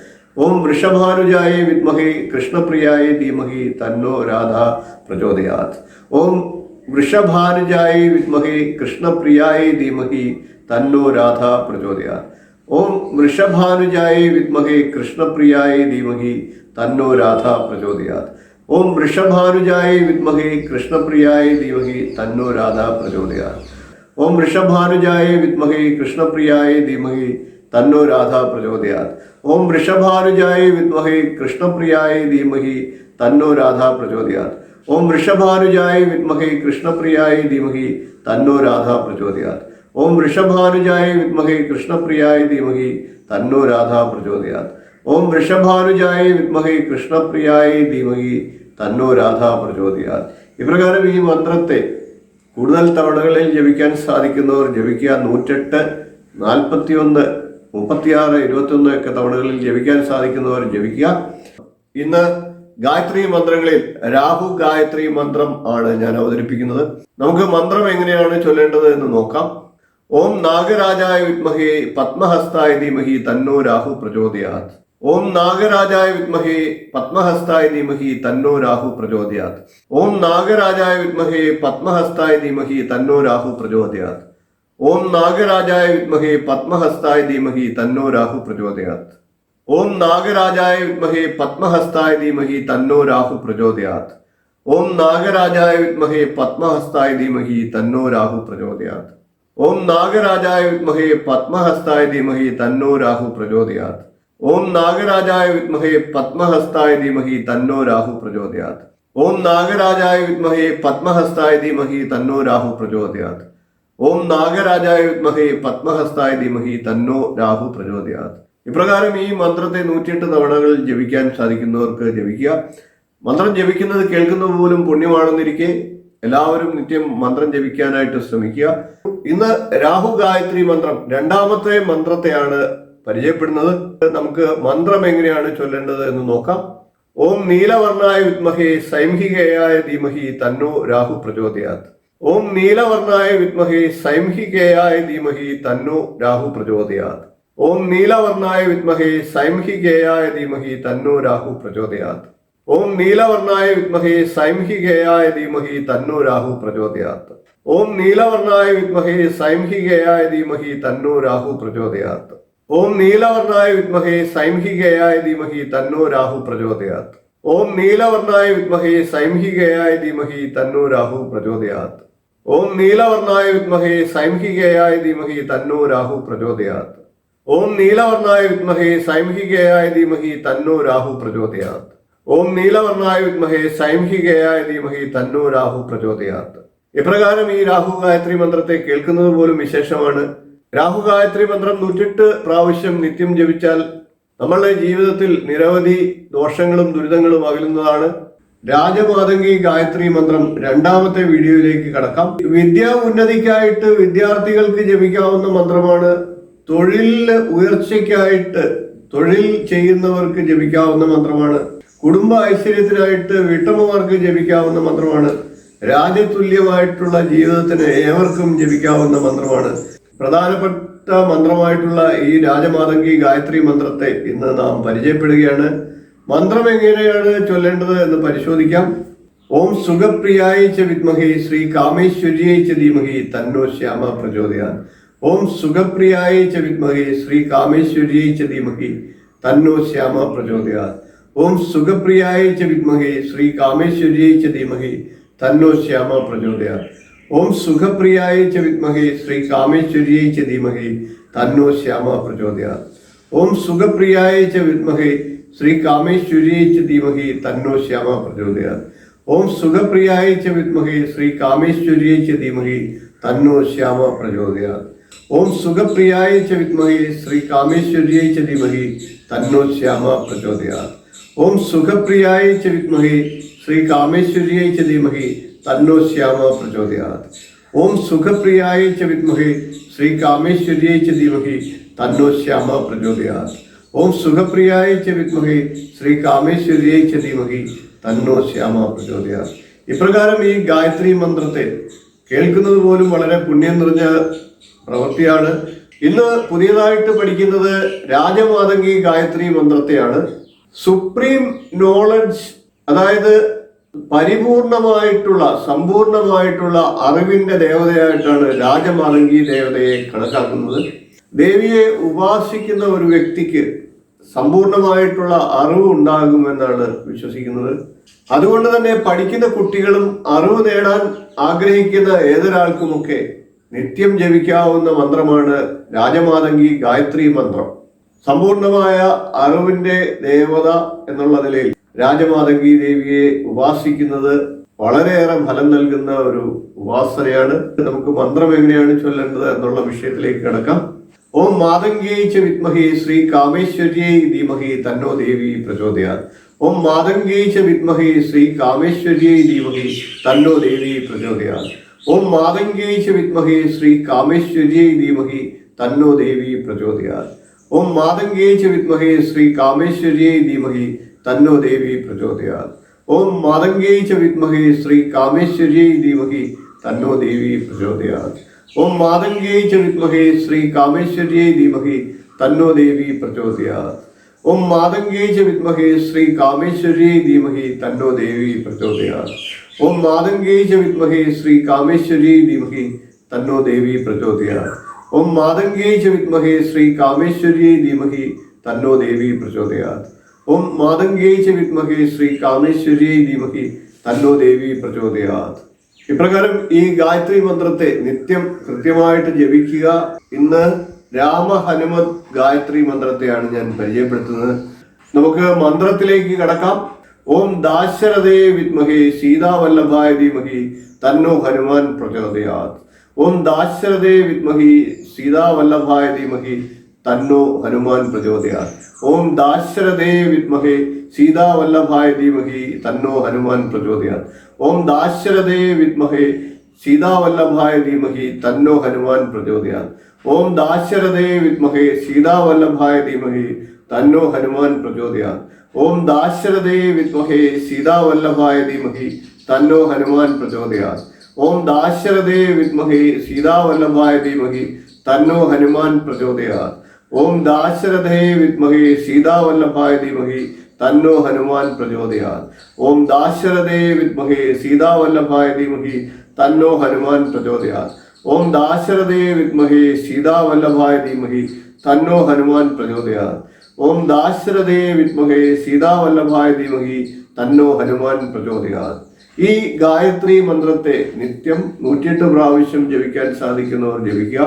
ഓം വൃഷഭാനുജായ വിദ്മഹേ കൃഷ്ണപ്രിയായ ധീമഹി തന്നോ രാധാ പ്രചോദയാത്. ഓം വൃഷഭാനുജായ വിദ്മഹേ കൃഷ്ണപ്രിയായ ധീമഹി തന്നോ രാധാ പ്രചോദയാത്. ഓം വൃഷഭാനുജായ വിദ്മഹേ കൃഷ്ണപ്രിയായ ധീമഹി തന്നോ രാധാ പ്രചോദയാത്. ഓം വൃഷഭാനുജായ വിദ്മഹേ കൃഷ്ണപ്രിയായ ധീമഹി തന്നോ രാധാ പ്രചോദയാത്. ഓം വൃഷഭാനുജായ വിദ്മഹേ കൃഷ്ണപ്രിയായ ധീമഹി തന്നോ രാധാ പ്രചോദയാത്. ഓം വൃഷഭാനുജായ വിദ്മഹേ കൃഷ്ണപ്രിയായ ധീമഹി തന്നോ രാധാ പ്രചോദയാത്. ഓം വൃഷഭാനുജായ വിദ്മഹേ കൃഷ്ണപ്രിയായ ധീമഹി തന്നോ രാധാ പ്രചോദയാത്. ഓം വൃഷഭാനുജായ വിദ്മഹേ കൃഷ്ണപ്രിയായ ധീമഹി തന്നോ രാധാ പ്രചോദയാത്. ഓം വൃഷഭാനുജായ വിദ്മഹേ കൃഷ്ണപ്രിയായ ധീമഹി തന്നോ രാധാ പ്രചോദയാത്. ഇപ്രകാരം ഈ മന്ത്രത്തെ കൂടുതൽ തവണകളിൽ ജപിക്കാൻ സാധിക്കുന്നവർ ജപിക്കുക. 108, 41, 36, 21 ഒക്കെ തവണകളിൽ ജപിക്കാൻ സാധിക്കുന്നവർ ജപിക്കുക. ഇന്ന് ഗായത്രി മന്ത്രങ്ങളിൽ രാഹു ഗായത്രി മന്ത്രം ആണ് ഞാൻ അവതരിപ്പിക്കുന്നത്. നമുക്ക് മന്ത്രം എങ്ങനെയാണ് ചൊല്ലേണ്ടത് എന്ന് നോക്കാം. ഓം നാഗരാജായ വിദ്മഹേ പത്മഹസ്തായ ധീമഹി തന്നോ രാഹു പ്രചോദയാത്. ഓം നാഗരാജായ വിദ്മഹേ പത്മഹസ്തായ ധീമഹി തന്നോ രാഹു പ്രചോദയാത്. ഓം നാഗരാജായ വിദ്മഹേ പത്മഹസ്തായ ധീമഹി തന്നോ രാഹു പ്രചോദയാത്. ഓം നാഗരാജായ വിദ്മഹേ പത്മഹസ്തായ ധീമഹി തന്നോ രാഹു പ്രചോദയാത്. ഓം നാഗരാജായ വിദ്മഹേ പത്മഹസ്തായ ധീമഹി തന്നോ രാഹു പ്രചോദയാത്. ഓം നാഗരാജായ വിദ്മഹേ പത്മഹസ്തായ ധീമഹി തന്നോ രാഹു പ്രചോദയാത്. ഓം നാഗരാജായ വിദ്മഹേ പത്മഹസ്തായ ധീമഹി തന്നോ രാഹു പ്രചോദയാത്. ഓം നാഗരാജായ വിദ്മഹേ പത്മഹസ്തായ ധീമഹി തന്നോ രാഹു പ്രചോദയാത്. ഓം നാഗരാജായ വിദ്മഹേ പത്മഹസ്തായ ധീമഹി തന്നോ രാഹു പ്രചോദയാത്. ഓം നാഗരാജായ വിദ്മഹേ പത്മഹസ്തായ ധീമഹി തന്നോ രാഹു പ്രചോദയാത്. ഇപ്രകാരം ഈ മന്ത്രത്തെ 108 തവണകൾ ജപിക്കാൻ സാധിക്കുന്നവർക്ക് ജപിക്കുക. മന്ത്രം ജപിക്കുന്നത് കേൾക്കുന്നത് പോലും പുണ്യമാണെന്നിരിക്കെ എല്ലാവരും നിത്യം മന്ത്രം ജപിക്കാനായിട്ട് ശ്രമിക്കുക. ഇന്ന് രാഹു ഗായത്രി മന്ത്രം 2ാമത്തെ മന്ത്രത്തെയാണ് പരിചയപ്പെടുന്നത്. നമുക്ക് മന്ത്രം എങ്ങനെയാണ് ചൊല്ലേണ്ടത് എന്ന് നോക്കാം. ഓം നീലവർണായ വിദ്മഹേ സൈംഹികയായ ധീമഹി തന്നോ രാഹു പ്രചോദയാത്. ഓം നീലവർണായ വിദ്മഹേ സൈംഹികയായ ധീമഹി തന്നോ രാഹു പ്രചോദയാത്. ഓം നീലവർണായ വിദ്മഹേ സൈംഹികയായ ധീമഹി തന്നോ രാഹു പ്രചോദയാത്. ഓം നീലവർണായ വിദ്മഹേ സൈംഹികയായ ധീമഹി തന്നോ രാഹു പ്രചോദയാത്. ഓം നീലവർണായ വിദ്മഹേ സൈംഹികയായ ധീമഹി തന്നോ രാഹു പ്രചോദയാത്. ഓം നീലവർണായ വിദ്മഹേ സൈംഹികയായ ധീമഹി തന്നോ രാഹു പ്രചോദയാത്. ഓം നീലവർണായ വിദ്മഹേ സൈംഹികയായ ധീമഹി തന്നോ രാഹു പ്രചോദയാത്. ഓം നീലവർണായ വിദ്മഹേ സൈംഹികയായ ധീമഹി തന്നോ രാഹു പ്രചോദയാത്. ഓം നീലവർണായ വിദ്മഹേ സൈംഹികയായ ധീമഹി തന്നോ രാഹു പ്രചോദയാത്. ഓം നീലവർണായ വിദ്മഹേ സൈംഹികയായ ധീമഹി തന്നോ രാഹു പ്രചോദയാത്. ഇപ്രകാരം ഈ രാഹു ഗായത്രി മന്ത്രത്തെ കേൾക്കുന്നത് പോലും വിശേഷമാണ്. രാഹു ഗായത്രി മന്ത്രം 108 പ്രാവശ്യം നിത്യം ജപിച്ചാൽ നമ്മളുടെ ജീവിതത്തിൽ നിരവധി ദോഷങ്ങളും ദുരിതങ്ങളും അകലുന്നതാണ്. രാജമാതംഗി ഗായത്രി മന്ത്രം 2ാമത്തെ വീഡിയോയിലേക്ക് കടക്കാം. വിദ്യാ ഉന്നതിക്കായിട്ട് വിദ്യാർത്ഥികൾക്ക് ജപിക്കാവുന്ന മന്ത്രമാണ്. തൊഴിൽ ഉയർച്ചയ്ക്കായിട്ട് തൊഴിൽ ചെയ്യുന്നവർക്ക് ജപിക്കാവുന്ന മന്ത്രമാണ്. കുടുംബ ഐശ്വര്യത്തിനായിട്ട് വീട്ടമ്മമാർക്ക് ജപിക്കാവുന്ന മന്ത്രമാണ്. രാജതുല്യമായിട്ടുള്ള ജീവിതത്തിന് ഏവർക്കും ജപിക്കാവുന്ന മന്ത്രമാണ്. പ്രധാനപ്പെട്ട മന്ത്രമായിട്ടുള്ള ഈ രാജമാതംഗി ഗായത്രി മന്ത്രത്തെ ഇന്ന് നാം പരിചയപ്പെടുകയാണ്. മന്ത്രം എങ്ങനെയാണ് ചൊല്ലേണ്ടത് എന്ന് പരിശോധിക്കാം. ഓം സുഖപ്രിയായ ച വിദ്മഹേ ശ്രീ കാമേശ്വര്യായ ച ധീമഹി തന്നോ ശ്യാമ പ്രചോദയാത്. ഓം സുഖപ്രിയായ ച വിദ്മഹേ ശ്രീ കാമേശ്വര്യായ ച ധീമഹി തന്നോ ശ്യാമ പ്രചോദയാത്. ഓം സുഖപ്രിയായ ച വിദ്മഹേ ശ്രീ കാമേശ്വര്യായ ച ധീമഹി തന്നോ ശ്യാമ പ്രചോദയാത്. ഓം സുഖപ്രിയായ ച വിദ്മഹേ ശ്രീ കാമേശ്വര്യായ ച ധീമഹി തന്നോ ശ്യാമ പ്രചോദയാത്. ഓം സുഖപ്രിയായ ച വിദ്മഹേ ശ്രീ കാമേശ്വര്യായ ച ധീമഹി തന്നോ ശ്യാമ പ്രചോദയാത്. ഓം സുഖപ്രിയായ ച വിദ്മഹേ ശ്രീ കാമേശ്വര്യായ ച ധീമഹി തന്നോ ശ്യാമ പ്രചോദയാത്. ഓം സുഖപ്രിയായ ച വിദ്മഹേ ശ്രീ കാമേശ്വര്യായ ച ധീമഹി തന്നോ ശ്യാമ പ്രചോദയാത്. ഓം സുഖപ്രിയായ ച വിദ്മഹേ ശ്രീ കാമേശ്വര്യായ ച ധീമഹി തന്നോ ശ്യാമ പ്രചോദയാത്. ഓം സുഖപ്രിയായ ച വിദ്മഹേ ശ്രീ കാമേശ്വര്യായ ച ധീമഹി തന്നോ ശ്യാമ പ്രചോദയാത്. ഓം സുഖപ്രിയായ ച വിദ്മഹേ ശ്രീ കാമേശ്വര്യായ ച ധീമഹി തന്നോ ശ്യാമ പ്രചോദയാത്. ഇപ്രകാരം ഈ ഗായത്രി മന്ത്രത്തെ കേൾക്കുന്നത് പോലും വളരെ പുണ്യം നിറഞ്ഞ പ്രവൃത്തിയാണ്. ഇന്ന് പുതിയതായിട്ട് പഠിക്കുന്നത് രാജമാതംഗി ഗായത്രി മന്ത്രത്തെയാണ്. സുപ്രീം നോളജ്, അതായത് പരിപൂർണമായിട്ടുള്ള സമ്പൂർണമായിട്ടുള്ള അറിവിന്റെ ദേവതയായിട്ടാണ് രാജമാതംഗി ദേവതയെ കണക്കാക്കുന്നത്. ദേവിയെ ഉപാസിക്കുന്ന ഒരു വ്യക്തിക്ക് സമ്പൂർണമായിട്ടുള്ള അറിവ് ഉണ്ടാകുമെന്നാണ് വിശ്വസിക്കുന്നത്. അതുകൊണ്ട് തന്നെ പഠിക്കുന്ന കുട്ടികളും അറിവ് നേടാൻ ആഗ്രഹിക്കുന്ന ഏതൊരാൾക്കുമൊക്കെ നിത്യം ജപിക്കാവുന്ന മന്ത്രമാണ് രാജമാതംഗി ഗായത്രി മന്ത്രം. സമ്പൂർണമായ അറിവിന്റെ ദേവത എന്നുള്ള നിലയിൽ രാജമാതംഗി ദേവിയെ ഉപാസിക്കുന്നത് വളരെയേറെ ഫലം നൽകുന്ന ഒരു ഉപാസനയാണ്. നമുക്ക് മന്ത്രം എങ്ങനെയാണ് ചൊല്ലേണ്ടത് എന്നുള്ള വിഷയത്തിലേക്ക് കിടക്കാം. ഓം മാതംഗ്യൈ ച വിദ്മഹേ ശ്രീ കാമേശ്വര്यै ധീമഹി തന്നോ ദേവി പ്രചോദയാത്. ഓം മാതംഗ്യൈ ച വിദ്മഹേ ശ്രീ കാമേശ്വര്यै ധീമഹി തന്നോ ദേവി പ്രചോദയാത്. ഓം മാതംഗ്യൈ ച വിദ്മഹേ ശ്രീ കാമേശ്വര്यै ധീമഹി തന്നോ ദേവി പ്രചോദയാത്. ഓം മാതംഗ്യൈ ച വിദ്മഹേ ശ്രീ കാമേശ്വര്यै ധീമഹി തന്നോ ദേവി പ്രചോദയാത്. ഓം മാതംഗ്യൈ ച വിദ്മഹേ ശ്രീ കാമേശ്വര്यै ധീമഹി തന്നോ ദേവി പ്രചോദയാത്. ഓം മാതംഗ്യൈ ച വിദ്മഹേ ശ്രീ കാമേശ്വര്यै ധീമഹി തന്നോ ദേവി പ്രചോദയാത്. ഓം മാതംഗ്യൈ ച വിദ്മഹേ ശ്രീ കാമേശ്വര്यै ധീമഹി തന്നോ ദേവി പ്രചോദയാത്. ഓം മാതംഗ്യൈ ച വിദ്മഹേ ശ്രീ കാമേശ്വര്यै ധീമഹി തന്നോ ദേവി പ്രചോദയാത്. ഓം മാതംഗ്യൈ ച വിദ്മഹേ ശ്രീ കാമേശ്വര്यै ധീമഹി തന്നോ ദേവി പ്രചോദയാത്. ഓം മാതംഗ്യൈ ച വിദ്മഹേ ശ്രീ കാമേശ്വര്यै ധീമഹി തന്നോ ദേവി പ്രചോദയാത്. ഇപ്രകാരം ഈ ഗായത്രി മന്ത്രത്തെ നിത്യം കൃത്യമായിട്ട് ജപിക്കുക. ഇന്ന് രാമ ഹനുമത് ഗായത്രി മന്ത്രത്തെയാണ് ഞാൻ പരിചയപ്പെടുത്തുന്നത്. നമുക്ക് മന്ത്രത്തിലേക്ക് കടക്കാം. ഓം ദാശരഥേ വിദ്മഹേ സീതാവല്ലഭായ ധീമഹി തന്നോ ഹനുമാൻ പ്രചോദയാത്. ഓം ദാശരഥേ വിദ്മഹി സീതാവല്ലഭായ ധീമഹി തന്നോ ഹനുമാൻ പ്രചോദയാത്. ഓം ദാശരഥേ വിദ്മഹേ സീതാവല്ലഭായ ധീമഹി തന്നോ ഹനുമാൻ പ്രചോദയാത്. ഓം ദാശരഥേ വിദ്മഹേ സീതാവല്ലഭായ ധീമഹി തന്നോ ഹനുമാൻ പ്രചോദയാത്. ഓം ദാശരഥേ വിദ്മഹേ സീതാവല്ലഭായ ധീമഹി തന്നോ ഹനുമാൻ പ്രചോദയാത്. ഓം ദാശരഥേ വിദ്മഹേ സീതാവല്ലഭായ ധീമഹി തന്നോ ഹനുമാൻ പ്രചോദയാത്. ഓം ദാശരഥേ വിദ്മഹേ സീതാവല്ലഭായ ധീമഹി തന്നോ ഹനുമാൻ പ്രചോദയാത്. ഓം ദാശരഥേ വിദ്മഹേ സീതാവല്ലഭായ ധീമഹി തന്നോ ഹനുമാൻ പ്രചോദയാത്. ഓം ദാശരഥേ വിദ്മഹേ സീതാവല്ലഭായ ധീമഹി തന്നോ ഹനുമാൻ പ്രചോദയാത്. ഓം ദാശരഥേ വിദ്മഹേ സീതാവല്ലഭായ ധീമഹി തന്നോ ഹനുമാൻ പ്രചോദയാത്. ഓം ദാശരഥേ വിദ്മഹേ സീതാവല്ലഭായ ധീമഹി തന്നോ ഹനുമാൻ പ്രചോദയാത്. ഈ ഗായത്രി മന്ത്രത്തെ നിത്യം 108 പ്രാവശ്യം ജപിക്കാൻ സാധിക്കുന്നവർ ജപിക്കുക.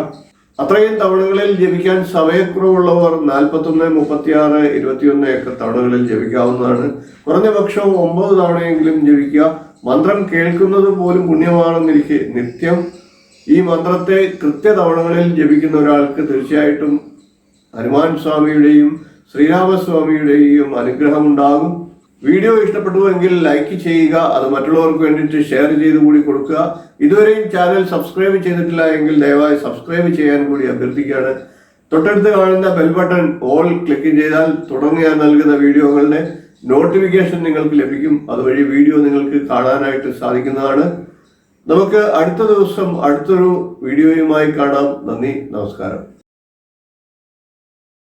അത്രയും തവണകളിൽ ജപിക്കാൻ സമയക്കുറവുള്ളവർ 41, 36, 21 ഒക്കെ തവണകളിൽ ജപിക്കാവുന്നതാണ്. കുറഞ്ഞ പക്ഷം 9 തവണയെങ്കിലും ജപിക്കുക. മന്ത്രം കേൾക്കുന്നത് പോലും പുണ്യമാണെന്നിരിക്കെ നിത്യം ഈ മന്ത്രത്തെ കൃത്യതവണകളിൽ ജപിക്കുന്ന ഒരാൾക്ക് തീർച്ചയായിട്ടും ഹനുമാൻ സ്വാമിയുടെയും ശ്രീരാമസ്വാമിയുടെയും അനുഗ്രഹം ഉണ്ടാകും. വീഡിയോ ഇഷ്ടപ്പെട്ടുവെങ്കിൽ ലൈക്ക് ചെയ്യുക. അത് മറ്റുള്ളവർക്ക് വേണ്ടിയിട്ട് ഷെയർ ചെയ്ത് കൂടി കൊടുക്കുക. ഇതുവരെയും ചാനൽ സബ്സ്ക്രൈബ് ചെയ്തിട്ടില്ല എങ്കിൽ ദയവായി സബ്സ്ക്രൈബ് ചെയ്യാൻ കൂടി അഭ്യർത്ഥിക്കുകയാണ്. തൊട്ടടുത്ത് കാണുന്ന ബെൽ ബട്ടൺ ഓൾ ക്ലിക്ക് ചെയ്താൽ തുടർന്ന് ഞാൻ നൽകുന്ന വീഡിയോകളുടെ നോട്ടിഫിക്കേഷൻ നിങ്ങൾക്ക് ലഭിക്കും. അതുവഴി വീഡിയോ നിങ്ങൾക്ക് കാണാനായിട്ട് സാധിക്കുന്നതാണ്. നമുക്ക് അടുത്ത ദിവസം അടുത്തൊരു വീഡിയോയുമായി കാണാം. നന്ദി, നമസ്കാരം.